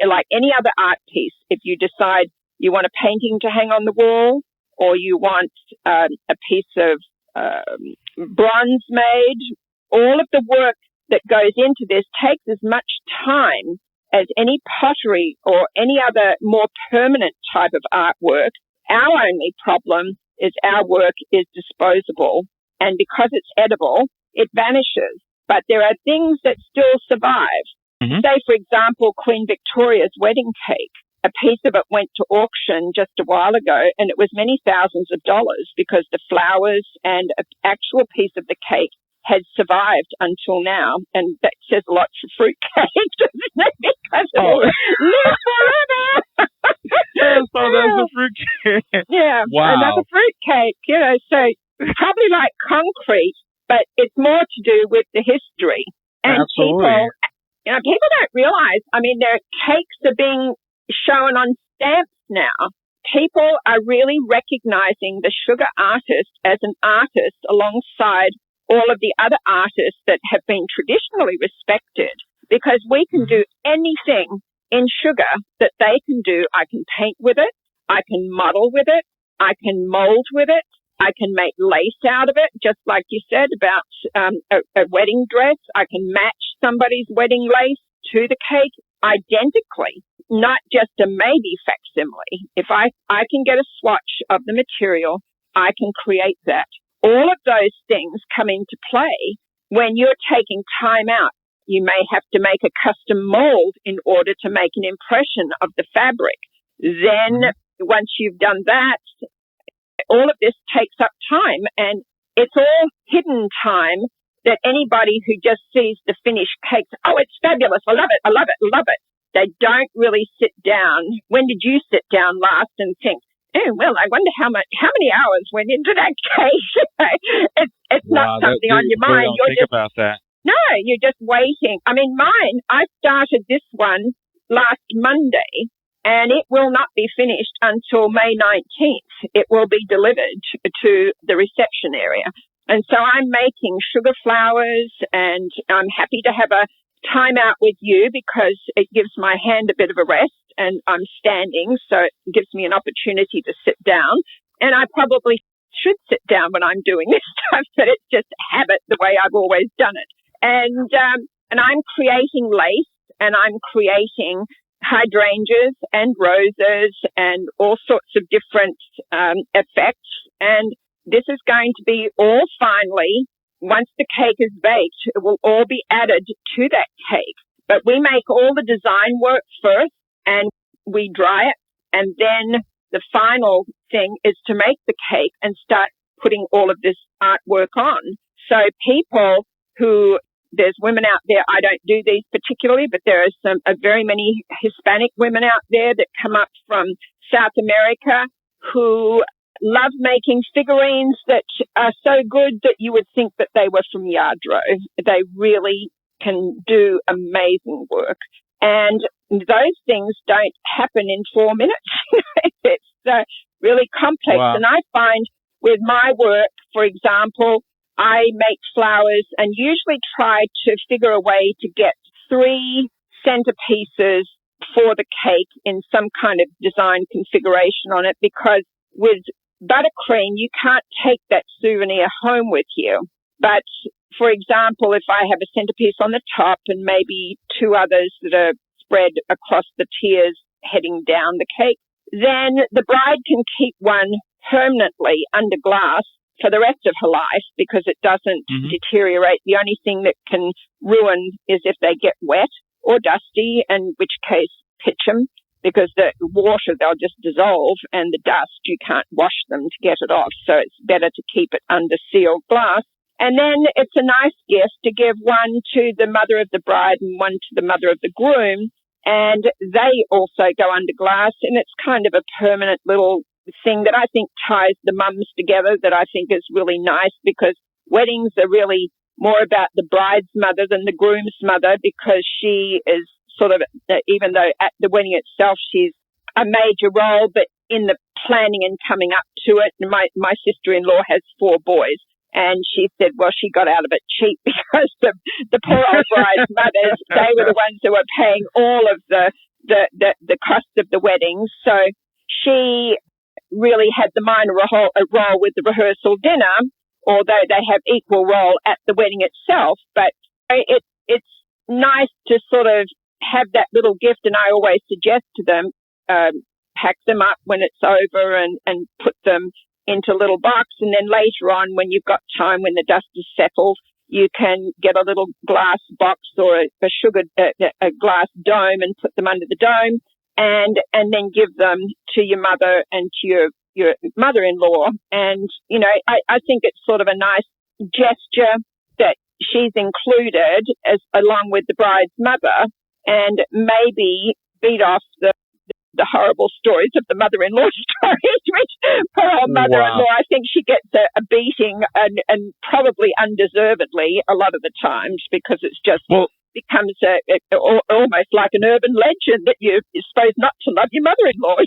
like any other art piece. If you decide you want a painting to hang on the wall, or you want a piece of bronze made, all of the work that goes into this takes as much time as any pottery or any other more permanent type of artwork. Our only problem is our work is disposable, and because it's edible, it vanishes. But there are things that still survive. Say, for example, Queen Victoria's wedding cake. A piece of it went to auction just a while ago, and it was many thousands of dollars because the flowers and an actual piece of the cake had survived until now. And that says a lot for fruit cake, doesn't it? Because it will live forever. So that's a fruit cake. Yeah, wow. Another fruit cake, so probably like concrete, but it's more to do with the history. And Absolutely. people don't realize, their cakes are being shown on stamps now. People are really recognizing the sugar artist as an artist alongside all of the other artists that have been traditionally respected, because we can do anything in sugar that they can do. I can paint with it. I can model with it. I can mold with it. I can make lace out of it, just like you said about a wedding dress. I can match somebody's wedding lace to the cake identically, not just a maybe facsimile. If I can get a swatch of the material, I can create that. All of those things come into play when you're taking time out. You may have to make a custom mold in order to make an impression of the fabric. Then once you've done that, all of this takes up time, and it's all hidden time that anybody who just sees the finished cake, oh, it's fabulous, I love it, I love it, I love it. They don't really sit down. When did you sit down last and think, oh, well, I wonder how many hours went into that cake? It's not something on your mind. You're think about that. No, you're just waiting. I mean, mine, I started this one last Monday, and it will not be finished until May 19th. It will be delivered to the reception area. And so I'm making sugar flowers, and I'm happy to have a time out with you because it gives my hand a bit of a rest, and I'm standing, so it gives me an opportunity to sit down. And I probably should sit down when I'm doing this stuff, but it's just a habit the way I've always done it. And I'm creating lace, and I'm creating hydrangeas and roses and all sorts of different effects. And this is going to be all finally, once the cake is baked, it will all be added to that cake. But we make all the design work first, and we dry it. And then the final thing is to make the cake and start putting all of this artwork on. So people who, there's women out there, I don't do these particularly, but there are very many Hispanic women out there that come up from South America who love making figurines that are so good that you would think that they were from Yadro. They really can do amazing work. And those things don't happen in 4 minutes. It's really complex. Wow. And I find with my work, for example, I make flowers and usually try to figure a way to get 3 centerpieces for the cake in some kind of design configuration on it, because with buttercream, you can't take that souvenir home with you. But, for example, if I have a centerpiece on the top and maybe 2 others that are spread across the tiers heading down the cake, then the bride can keep one permanently under glass for the rest of her life because it doesn't deteriorate. The only thing that can ruin is if they get wet or dusty, in which case pitch them, because the water, they'll just dissolve, and the dust, you can't wash them to get it off. So it's better to keep it under sealed glass. And then it's a nice gift to give one to the mother of the bride and one to the mother of the groom. And they also go under glass, and it's kind of a permanent little thing that I think ties the mums together, that I think is really nice, because weddings are really more about the bride's mother than the groom's mother, because she is sort of, even though at the wedding itself she's a major role, but in the planning and coming up to it. My sister-in-law has 4 boys, and she said, well, she got out of it cheap because the poor old bride's mothers, they were the ones who were paying all of the cost of the wedding. So she really had the minor role with the rehearsal dinner, although they have equal role at the wedding itself. But it's nice to sort of have that little gift, and I always suggest to them, pack them up when it's over and put them into a little box, and then later on, when you've got time, when the dust is settled, you can get a little glass box or a glass dome and put them under the dome, and then give them to your mother and to your mother-in-law. And, you know, I think it's sort of a nice gesture that she's included along with the bride's mother, and maybe beat off the horrible stories of the mother-in-law stories, which poor old mother-in-law, I think she gets a beating, and probably undeservedly a lot of the times, because it's just becomes almost like an urban legend that you're supposed not to love your mother-in-law.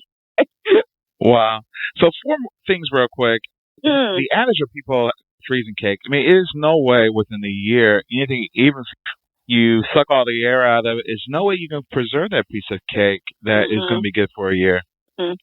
Wow. So 4 things real quick. The adage of people freezing cake, I mean, it is no way within the year anything, even you suck all the air out of it. There's no way you can preserve that piece of cake that is going to be good for a year. Mm.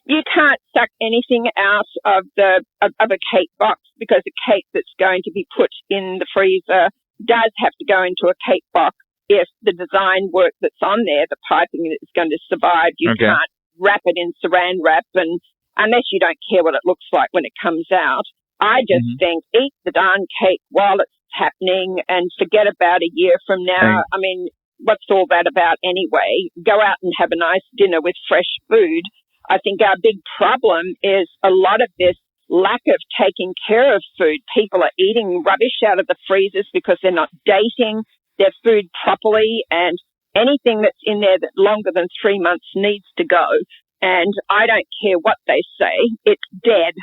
You can't suck anything out of of a cake box, because a cake that's going to be put in the freezer does have to go into a cake box. If the design work that's on there, the piping is going to survive, you can't wrap it in saran wrap, and unless you don't care what it looks like when it comes out. I just think eat the darn cake while it's happening and forget about a year from now. I mean, what's all that about anyway? Go out and have a nice dinner with fresh food. I think our big problem is a lot of this lack of taking care of food. People are eating rubbish out of the freezers because they're not dating their food properly, and anything that's in there that's longer than 3 months needs to go. And I don't care what they say, it's dead.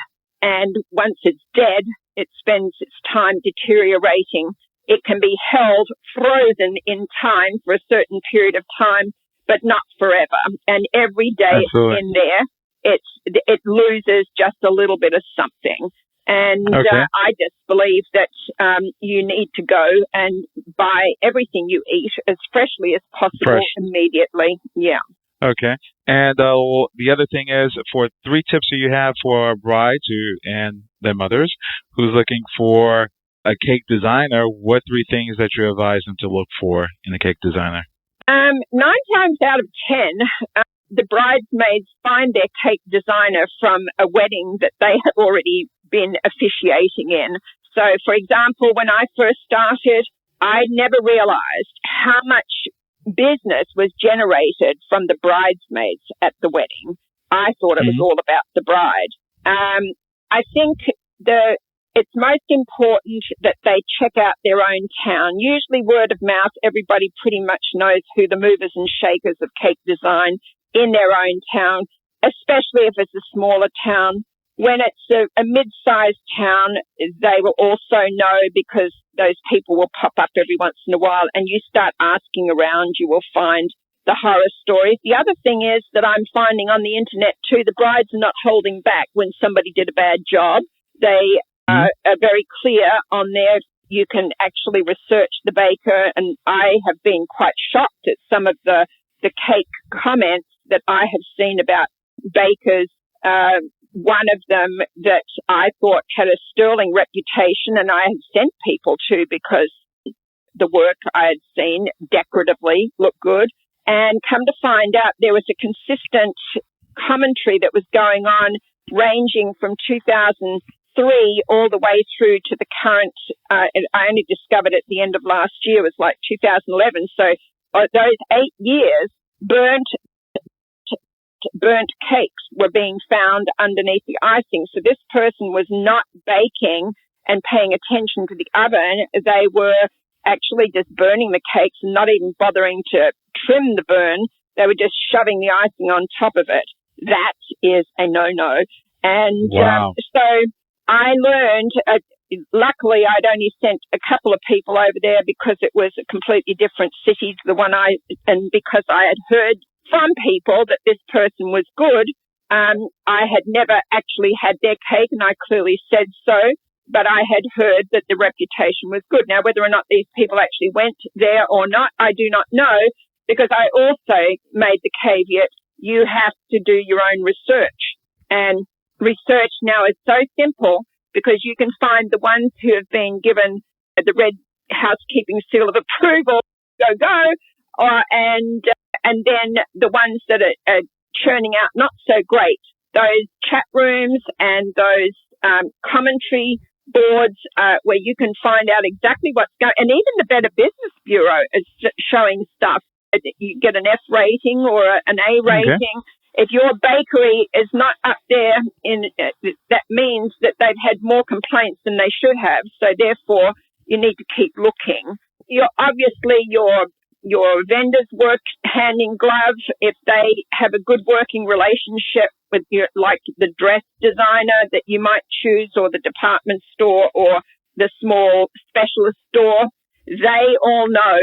And once it's dead, it spends its time deteriorating. It can be held frozen in time for a certain period of time, but not forever. And every day it's in there, it loses just a little bit of something. And I just believe that you need to go and buy everything you eat as freshly as possible immediately. Yeah. Okay. And the other thing is, for 3 tips that you have for brides and their mothers who's looking for a cake designer, what 3 things that you advise them to look for in a cake designer? 9 times out of 10, the bridesmaids find their cake designer from a wedding that they have already been officiating in. So, for example, when I first started, I never realized how much business was generated from the bridesmaids at the wedding. I thought it was all about the bride. I think it's most important that they check out their own town. Usually word of mouth, everybody pretty much knows who the movers and shakers of cake design in their own town, especially if it's a smaller town. When it's a mid-sized town, they will also know, because those people will pop up every once in a while, and you start asking around, you will find the horror stories. The other thing is that I'm finding on the internet too, the brides are not holding back when somebody did a bad job. They are very clear on there. You can actually research the baker, and I have been quite shocked at some of the cake comments that I have seen about bakers. One of them that I thought had a sterling reputation, and I had sent people to because the work I had seen decoratively looked good. And come to find out, there was a consistent commentary that was going on, ranging from 2003 all the way through to the current. I only discovered at the end of last year, it was like 2011. So those 8 years, burnt cakes were being found underneath the icing. So this person was not baking and paying attention to the oven. They were actually just burning the cakes and not even bothering to trim the burn. They were just shoving the icing on top of it. That is a no-no. And so I learned, luckily I'd only sent a couple of people over there because it was a completely different city to the one and because I had heard from people that this person was good. I had never actually had their cake, and I clearly said so, but I had heard that the reputation was good. Now, whether or not these people actually went there or not, I do not know, because I also made the caveat, you have to do your own research. And research now is so simple, because you can find the ones who have been given the red housekeeping seal of approval, go, and then the ones that are churning out not so great, those chat rooms and those commentary boards where you can find out exactly what's going, and even the Better Business Bureau is showing stuff. You get an F rating or an A rating. If your bakery is not up there, that means that they've had more complaints than they should have. So therefore, you need to keep looking. Your vendors work hand in glove. If they have a good working relationship with like the dress designer that you might choose, or the department store, or the small specialist store, they all know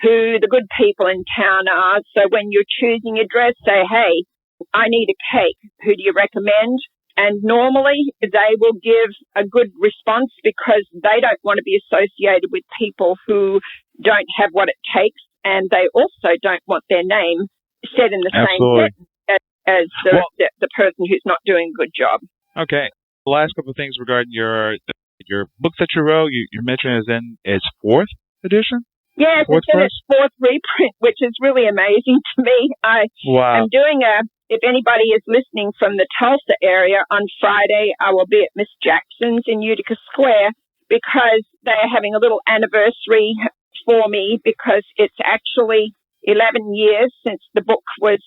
who the good people in town are. So when you're choosing your dress, say, hey, I need a cake. Who do you recommend? And normally they will give a good response, because they don't want to be associated with people who don't have what it takes, and they also don't want their name said in the same sentence as the person who's not doing a good job. Okay. The last couple of things regarding your book that you wrote, you mentioned is in its 4th edition? Yes, it's in its 4th reprint, which is really amazing to me. I'm doing if anybody is listening from the Tulsa area, on Friday I will be at Miss Jackson's in Utica Square because they are having a little anniversary for me because it's actually 11 years since the book was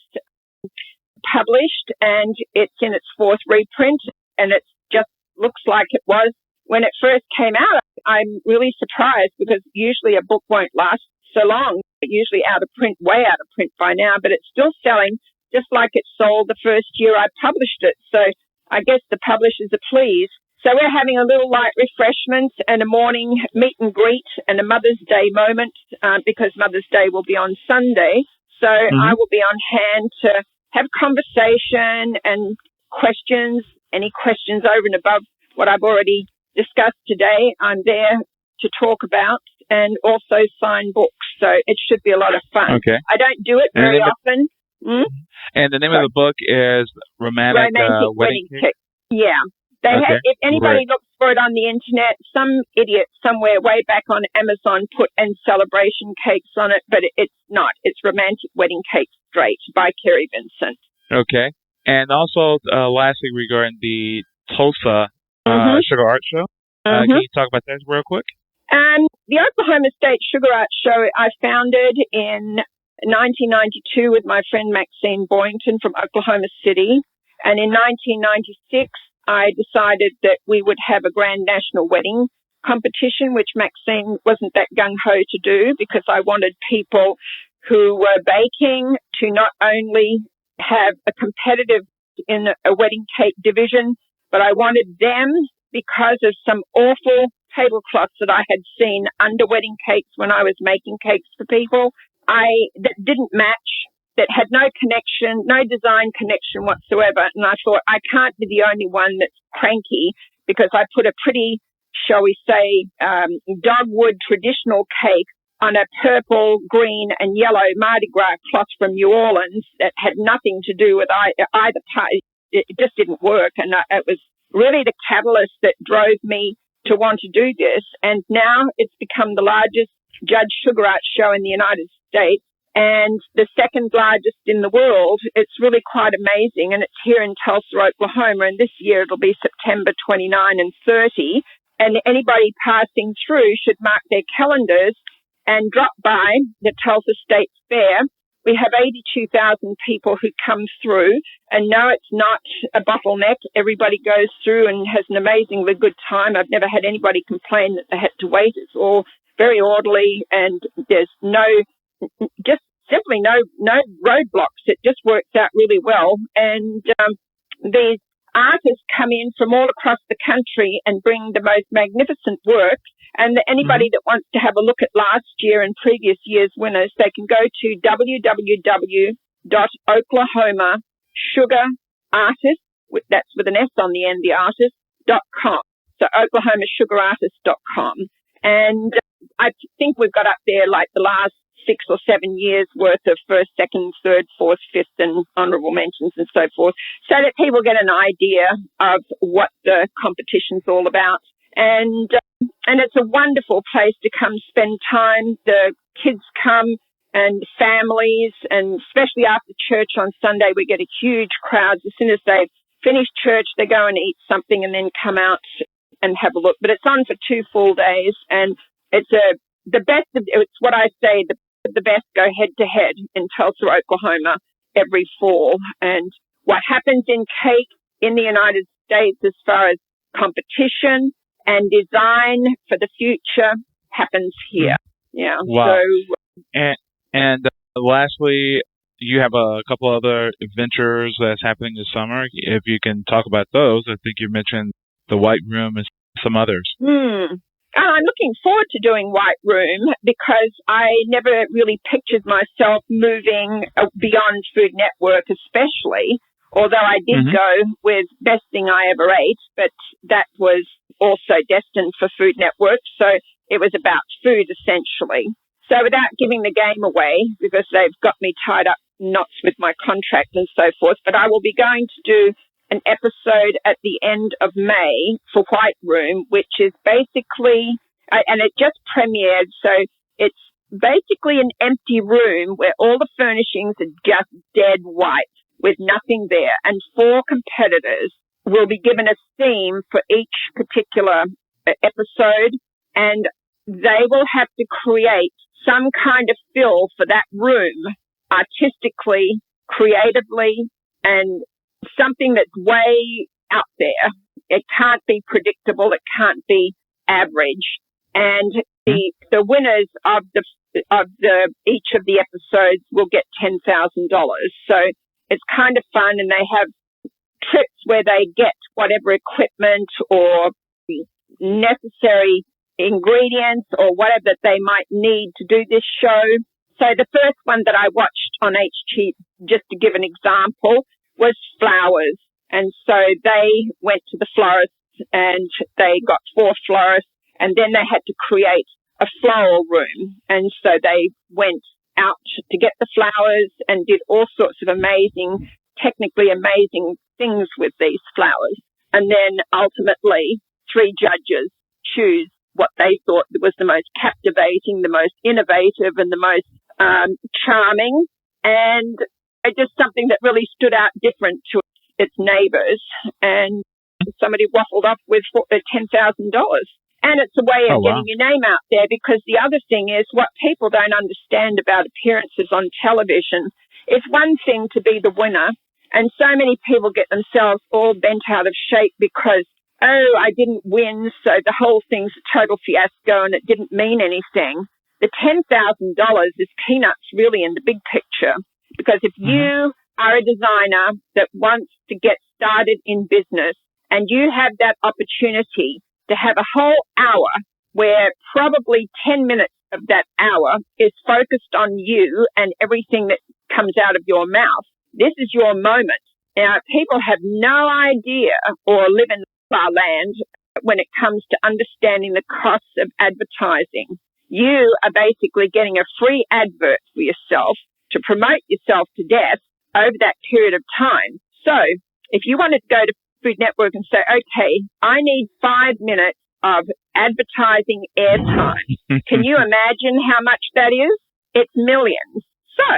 published and it's in its 4th reprint and it just looks like it was when it first came out. I'm really surprised because usually a book won't last so long. It's usually way out of print by now, but it's still selling just like it sold the first year I published it. So I guess the publishers are pleased. So we're having a little light refreshments and a morning meet and greet and a Mother's Day moment because Mother's Day will be on Sunday. So I will be on hand to have conversation and questions, any questions over and above what I've already discussed today. I'm there to talk about and also sign books. So it should be a lot of fun. Okay. I don't do it very often. And the name of the book is Romantic Wedding Cake? Yeah. If anybody looks for it on the internet, some idiot somewhere way back on Amazon put "and celebration cakes" on it, but it's not. It's Romantic Wedding Cake Straight by Kerry Vincent. Okay. And also, lastly, regarding the Tulsa Sugar Art Show, can you talk about that real quick? The Oklahoma State Sugar Art Show I founded in 1992 with my friend Maxine Boynton from Oklahoma City. And in 1996, I decided that we would have a grand national wedding competition, which Maxine wasn't that gung-ho to do because I wanted people who were baking to not only have a competitive in a wedding cake division, but I wanted them, because of some awful tablecloths that I had seen under wedding cakes when I was making cakes for people, that didn't match, that had no connection, no design connection whatsoever. And I thought, I can't be the only one that's cranky because I put a pretty, shall we say, dogwood traditional cake on a purple, green and yellow Mardi Gras cloth from New Orleans that had nothing to do with either party. It just didn't work. And it was really the catalyst that drove me to want to do this. And now it's become the largest judge sugar art show in the United States and the second largest in the world. It's really quite amazing. And it's here in Tulsa, Oklahoma. And this year it'll be September 29 and 30. And anybody passing through should mark their calendars and drop by the Tulsa State Fair. We have 82,000 people who come through, and no, it's not a bottleneck. Everybody goes through and has an amazingly good time. I've never had anybody complain that they had to wait. It's all very orderly, and there's just simply no roadblocks. It just works out really well. And these artists come in from all across the country and bring the most magnificent work. And anybody that wants to have a look at last year and previous year's winners, they can go to www.oklahomasugaraRtist, that's with an S on the end, the artist.com. So oklahomasugaraRtist.com. And I think we've got up there like the last 6 or 7 years worth of first, second, third, fourth, fifth and honourable mentions and so forth, so that people get an idea of what the competition's all about. And it's a wonderful place to come spend time. The kids come and families, and especially after church on Sunday, we get a huge crowd. As soon as they finish church, they go and eat something and then come out and have a look. But it's on for 2 full days, and it's the best. It's what I say, the best go head to head in Tulsa, Oklahoma every fall. And what happens in cake in the United States as far as competition and design for the future happens here. Yeah. Wow. So, and lastly, you have a couple other adventures that's happening this summer. If you can talk about those, I think you mentioned the White Room and some others. I'm looking forward to doing White Room because I never really pictured myself moving beyond Food Network, especially, although I did go with Best Thing I Ever Ate, but that was also destined for Food Network. So it was about food, essentially. So without giving the game away, because they've got me tied up knots with my contract and so forth, but I will be going to do an episode at the end of May for White Room, which is basically, and it just premiered, so it's basically an empty room where all the furnishings are just dead white with nothing there, and 4 competitors will be given a theme for each particular episode, and they will have to create some kind of fill for that room artistically, creatively, and something that's way out there. It can't be predictable. It can't be average. And the winners of each of the episodes will get $10,000. So it's kind of fun, and they have trips where they get whatever equipment or necessary ingredients or whatever that they might need to do this show. So the first one that I watched on HT, just to give an example, was flowers. And so they went to the florist and they got 4 florists, and then they had to create a floral room. And so they went out to get the flowers and did all sorts of technically amazing things with these flowers. And then ultimately 3 judges choose what they thought was the most captivating, the most innovative, and the most charming, and just something that really stood out different to its neighbours. And somebody waffled off with $10,000. And it's a way of getting your name out there, because the other thing is what people don't understand about appearances on television. It's one thing to be the winner, and so many people get themselves all bent out of shape because, oh, I didn't win, so the whole thing's a total fiasco and it didn't mean anything. The $10,000 is peanuts really in the big picture, because if you are a designer that wants to get started in business and you have that opportunity to have a whole hour where probably 10 minutes of that hour is focused on you and everything that comes out of your mouth, this is your moment. Now, people have no idea or live in our land when it comes to understanding the costs of advertising. You are basically getting a free advert for yourself to promote yourself to death over that period of time. So if you wanted to go to Food Network and say, okay, I need 5 minutes of advertising airtime. Can you imagine how much that is? It's millions. So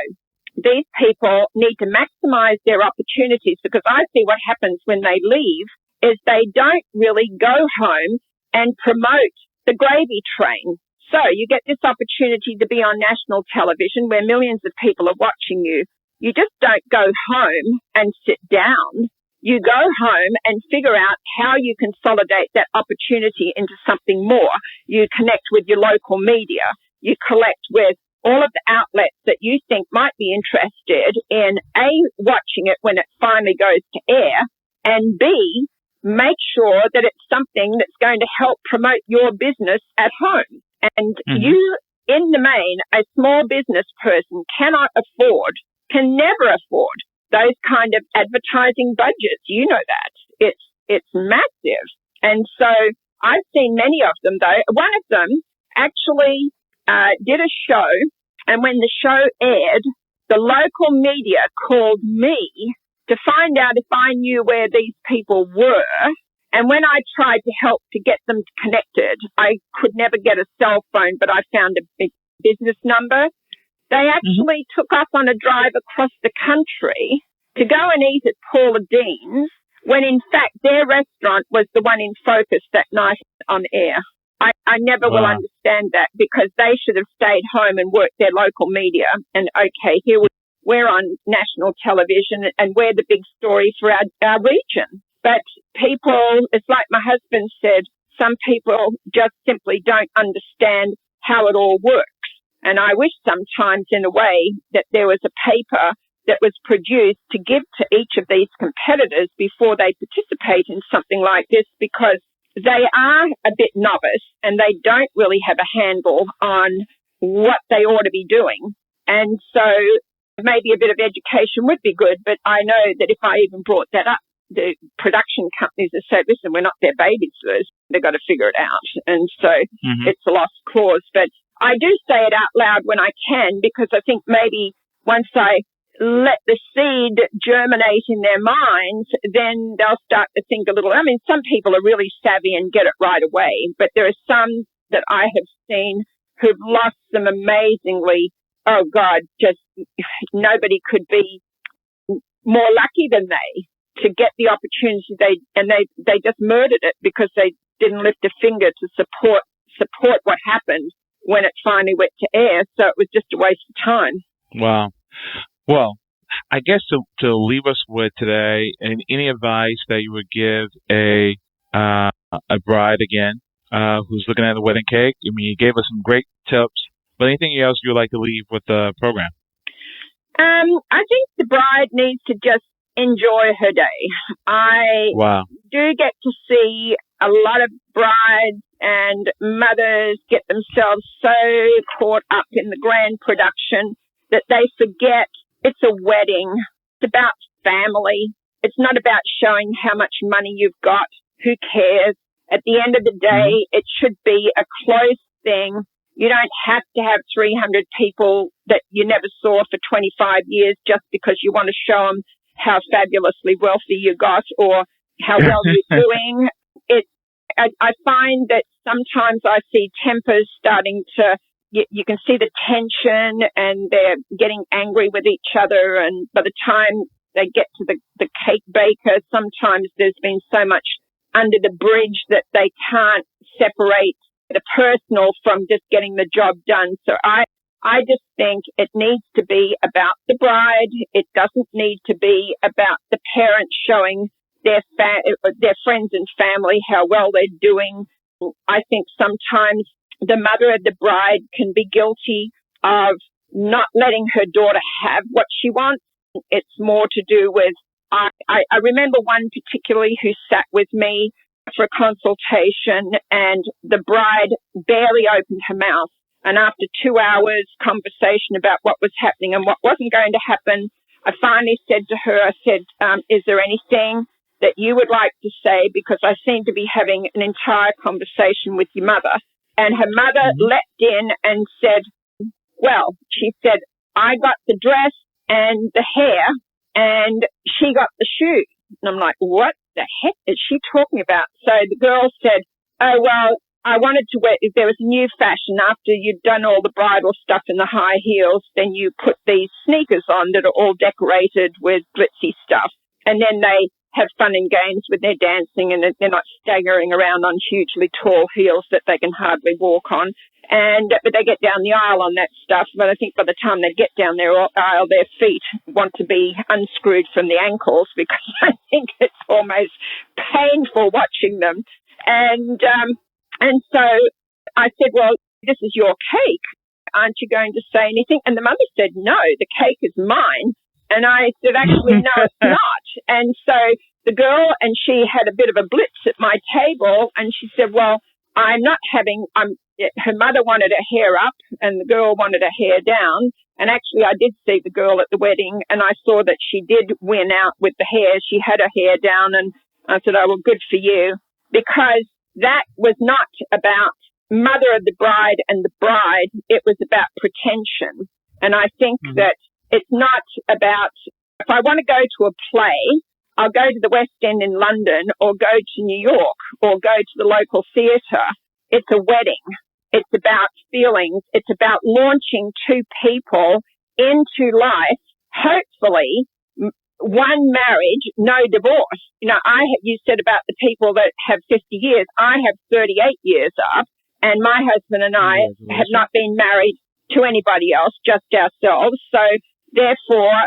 these people need to maximize their opportunities, because I see what happens when they leave is they don't really go home and promote the gravy train. So you get this opportunity to be on national television where millions of people are watching you. You just don't go home and sit down. You go home and figure out how you consolidate that opportunity into something more. You connect with your local media. You collect with all of the outlets that you think might be interested in A, watching it when it finally goes to air, and B, make sure that it's something that's going to help promote your business at home. And you, in the main, a small business person can never afford those kind of advertising budgets. You know that. It's massive. And so I've seen many of them, though. One of them actually did a show, and when the show aired, the local media called me to find out if I knew where these people were. And when I tried to help to get them connected, I could never get a cell phone, but I found a big business number. They actually took us on a drive across the country to go and eat at Paula Dean's, when in fact their restaurant was the one in focus that night on air. I never will understand that, because they should have stayed home and worked their local media. And okay, here we're on national television and we're the big story for our region. But people, it's like my husband said, some people just simply don't understand how it all works. And I wish sometimes in a way that there was a paper that was produced to give to each of these competitors before they participate in something like this, because they are a bit novice and they don't really have a handle on what they ought to be doing. And so maybe a bit of education would be good, but I know that if I even brought that up, the production companies have said, listen, we're not their babysitters. They've got to figure it out. And so it's a lost cause. But I do say it out loud when I can, because I think maybe once I let the seed germinate in their minds, then they'll start to think a little. I mean, some people are really savvy and get it right away, but there are some that I have seen who've lost them amazingly. Oh, God, just nobody could be more lucky than they to get the opportunity. They just murdered it because they didn't lift a finger to support what happened when it finally went to air. So it was just a waste of time. Wow. Well, I guess to leave us with today, and any advice that you would give a bride again who's looking at a wedding cake. I mean, you gave us some great tips, but anything else you would like to leave with the program? I think the bride needs to just enjoy her day. I do get to see a lot of brides and mothers get themselves so caught up in the grand production that they forget it's a wedding. It's about family. It's not about showing how much money you've got. Who cares? At the end of the day, it should be a close thing. You don't have to have 300 people that you never saw for 25 years just because you want to show them how fabulously wealthy you got or how well you're doing. I find that sometimes I see tempers starting to, you can see the tension and they're getting angry with each other. And by the time they get to the cake baker, sometimes there's been so much under the bridge that they can't separate the personal from just getting the job done. So I just think it needs to be about the bride. It doesn't need to be about the parents showing their friends and family how well they're doing. I think sometimes the mother of the bride can be guilty of not letting her daughter have what she wants. It's more to do with, I remember one particularly who sat with me for a consultation, and the bride barely opened her mouth. And after 2 hours conversation about what was happening and what wasn't going to happen, I finally said to her, is there anything that you would like to say? Because I seem to be having an entire conversation with your mother. And her mother leapt in and said, well, she said, I got the dress and the hair and she got the shoes. And I'm like, what the heck is she talking about? So the girl said, oh, well, I wanted to wear, if there was a new fashion after you'd done all the bridal stuff in the high heels, then you put these sneakers on that are all decorated with glitzy stuff. And then they have fun and games with their dancing and they're not staggering around on hugely tall heels that they can hardly walk on. But they get down the aisle on that stuff. But I think by the time they get down their aisle, their feet want to be unscrewed from the ankles because I think it's almost painful watching them. And so I said, well, this is your cake. Aren't you going to say anything? And the mother said, no, the cake is mine. And I said, actually, no, it's not. And so the girl and she had a bit of a blitz at my table. And she said, well, her mother wanted her hair up and the girl wanted her hair down. And actually, I did see the girl at the wedding and I saw that she did win out with the hair. She had her hair down and I said, oh, well, good for you. Because that was not about mother of the bride and the bride. It was about pretension. And I think that it's not about, if I want to go to a play, I'll go to the West End in London or go to New York or go to the local theatre. It's a wedding. It's about feelings. It's about launching two people into life, hopefully, one marriage, no divorce. You know, you said about the people that have 50 years. I have 38 years up, and my husband and I have not been married to anybody else, just ourselves. So, therefore,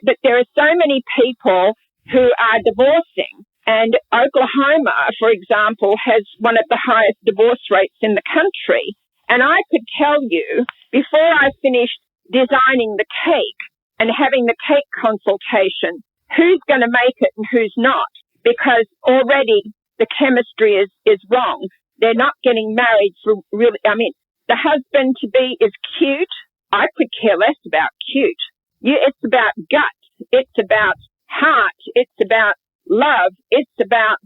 but there are so many people who are divorcing. And Oklahoma, for example, has one of the highest divorce rates in the country. And I could tell you, before I finished designing the cake and having the cake consultation, who's going to make it and who's not, because already the chemistry is wrong. They're not getting married for really, the husband-to-be is cute. I could care less about cute. It's about gut. It's about heart. It's about love. It's about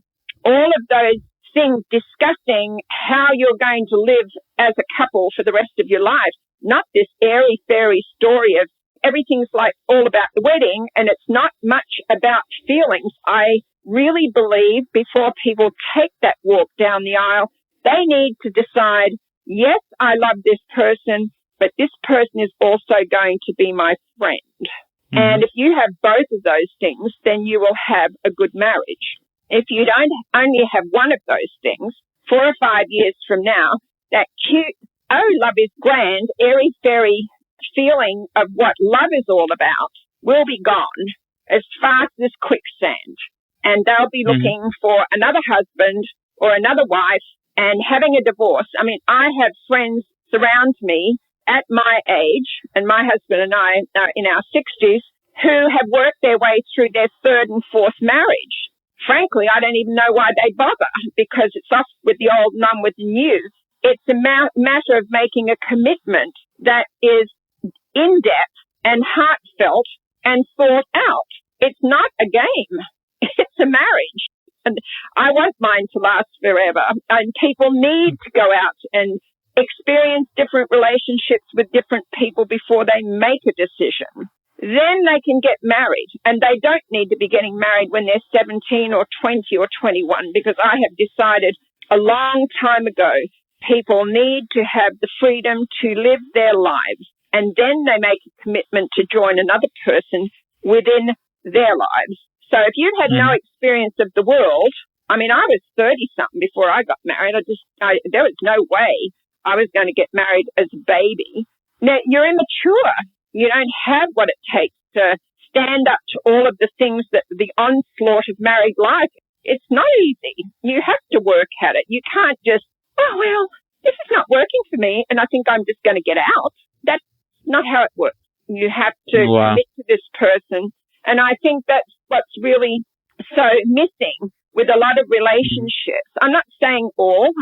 all of those thing discussing how you're going to live as a couple for the rest of your life, not this airy-fairy story of everything's like all about the wedding and it's not much about feelings. I really believe before people take that walk down the aisle, they need to decide, yes, I love this person, but this person is also going to be my friend. Mm-hmm. And if you have both of those things, then you will have a good marriage. If you don't only have one of those things, 4 or 5 years from now, that cute, oh, love is grand, airy-fairy feeling of what love is all about will be gone as fast as quicksand. And they'll be looking for another husband or another wife and having a divorce. I mean, I have friends surround me at my age, and my husband and I are in our 60s, who have worked their way through their third and fourth marriage. Frankly, I don't even know why they bother, because it's off with the old, none with the new. It's a matter of making a commitment that is in-depth and heartfelt and thought out. It's not a game. It's a marriage. And I want mine to last forever. And people need to go out and experience different relationships with different people before they make a decision. Then they can get married. And they don't need to be getting married when they're 17 or 20 or 21, because I have decided a long time ago, people need to have the freedom to live their lives. And then they make a commitment to join another person within their lives. So if you've had no experience of the world, I mean, I was 30-something before I got married. There was no way I was going to get married as a baby. Now, you're immature. You don't have what it takes to stand up to all of the things that the onslaught of married life. It's not easy. You have to work at it. You can't just, oh, well, this is not working for me, and I think I'm just going to get out. That's not how it works. You have to commit to this person. And I think that's what's really so missing with a lot of relationships. I'm not saying all,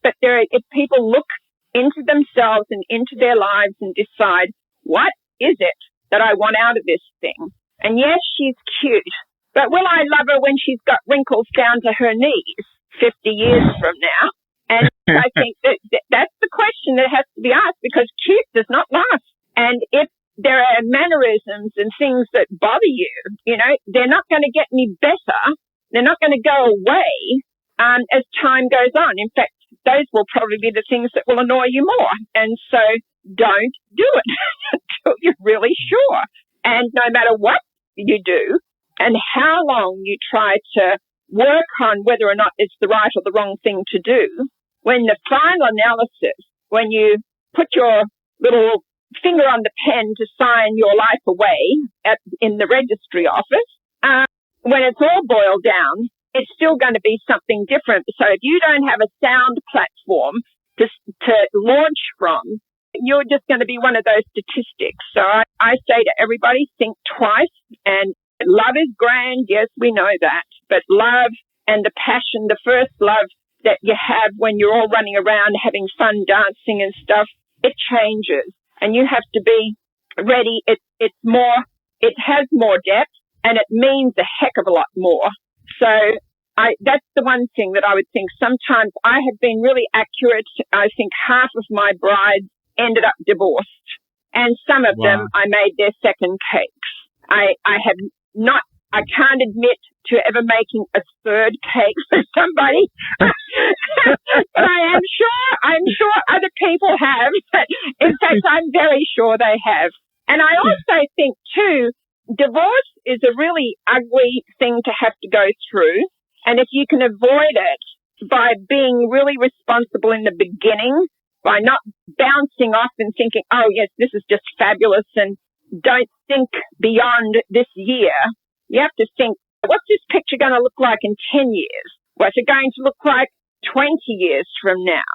but if people look into themselves and into their lives and decide, what is it that I want out of this thing? And yes, she's cute, but will I love her when she's got wrinkles down to her knees 50 years from now? And I think that's the question that has to be asked, because cute does not last. And if there are mannerisms and things that bother you, they're not going to get any better. They're not going to go away as time goes on. In fact, those will probably be the things that will annoy you more. And so don't do it until you're really sure. And no matter what you do and how long you try to work on whether or not it's the right or the wrong thing to do, when the final analysis, when you put your little finger on the pen to sign your life away in the registry office, when it's all boiled down, it's still going to be something different. So if you don't have a sound platform to launch from, you're just going to be one of those statistics. So I say to everybody, think twice. And love is grand. Yes, we know that. But love and the passion, the first love that you have when you're all running around having fun dancing and stuff, it changes. And you have to be ready. It has more depth, and it means a heck of a lot more. So that's the one thing that I would think. Sometimes I have been really accurate. I think half of my brides ended up divorced, and some of them I made their second cakes. I can't admit to ever making a third cake for somebody, but I'm sure other people have. In fact, I'm very sure they have. And I also think too, divorce is a really ugly thing to have to go through. And if you can avoid it by being really responsible in the beginning, by not bouncing off and thinking, oh yes, this is just fabulous, and don't think beyond this year. You have to think, what's this picture going to look like in 10 years? What's it going to look like 20 years from now?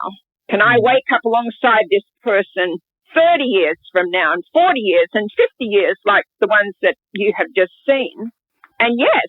Can I wake up alongside this person 30 years from now, and 40 years and 50 years like the ones that you have just seen? And yes,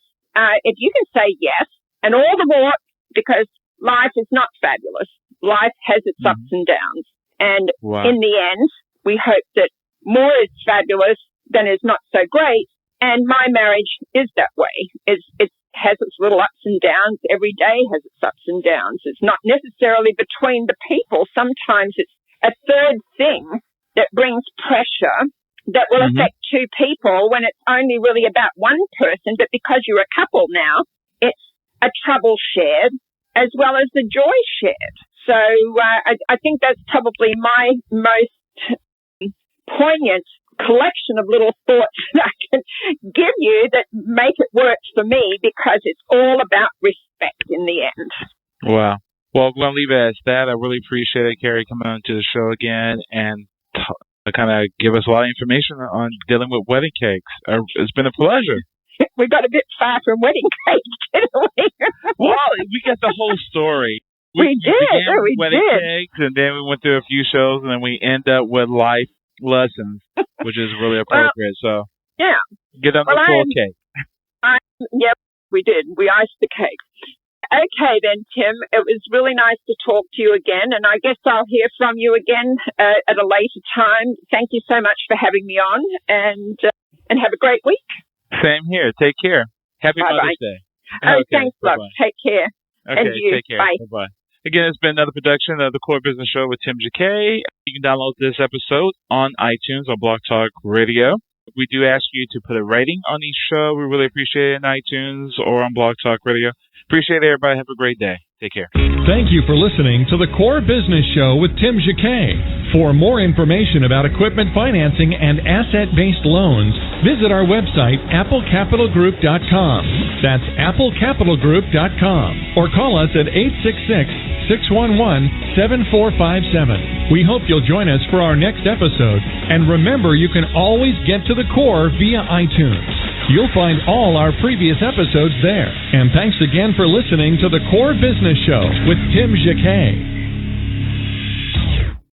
if you can say yes, and all the more, because life is not fabulous. Life has its ups and downs. And in the end, we hope that more is fabulous than is not so great. And my marriage is that way. It's has its little ups and downs. Every day has its ups and downs. It's not necessarily between the people. Sometimes it's a third thing that brings pressure that will affect two people when it's only really about one person, but because you're a couple now, it's a trouble shared as well as the joy shared. So I think that's probably my most poignant collection of little thoughts that I can give you that make it work for me, because it's all about respect in the end. Wow. Well, I'm going to leave it as that. I really appreciate it, Kerry, coming on to the show again and kind of give us a lot of information on dealing with wedding cakes. It's been a pleasure. We got a bit far from wedding cake, didn't we? Well, we got the whole story. We did. Began with We wedding did. cakes, and then we went through a few shows, and then we end up with life lessons, which is really appropriate. So yeah, get on the full cake. Yep, we did. We iced the cake. Okay then, Tim, it was really nice to talk to you again, and I guess I'll hear from you again at a later time. Thank you so much for having me on, and have a great week. Same here. Take care. Happy Mother's Day. Oh, Okay, thanks, love. bye-bye. Take care. Okay, And you. take care. Bye. Bye-bye. Again, it's been another production of the Core Business Show with Tim Jacquet. You can download this episode on iTunes or Blog Talk Radio. We do ask you to put a rating on each show. We really appreciate it in iTunes or on Blog Talk Radio. Appreciate it, everybody. Have a great day. Take care. Thank you for listening to the Core Business Show with Tim Jacquet. For more information about equipment financing and asset-based loans, visit our website, applecapitalgroup.com. That's applecapitalgroup.com. Or call us at 866-611-7457. We hope you'll join us for our next episode. And remember, you can always get to the core via iTunes. You'll find all our previous episodes there. And thanks again for listening to the Core Business Show with Tim Jacquet.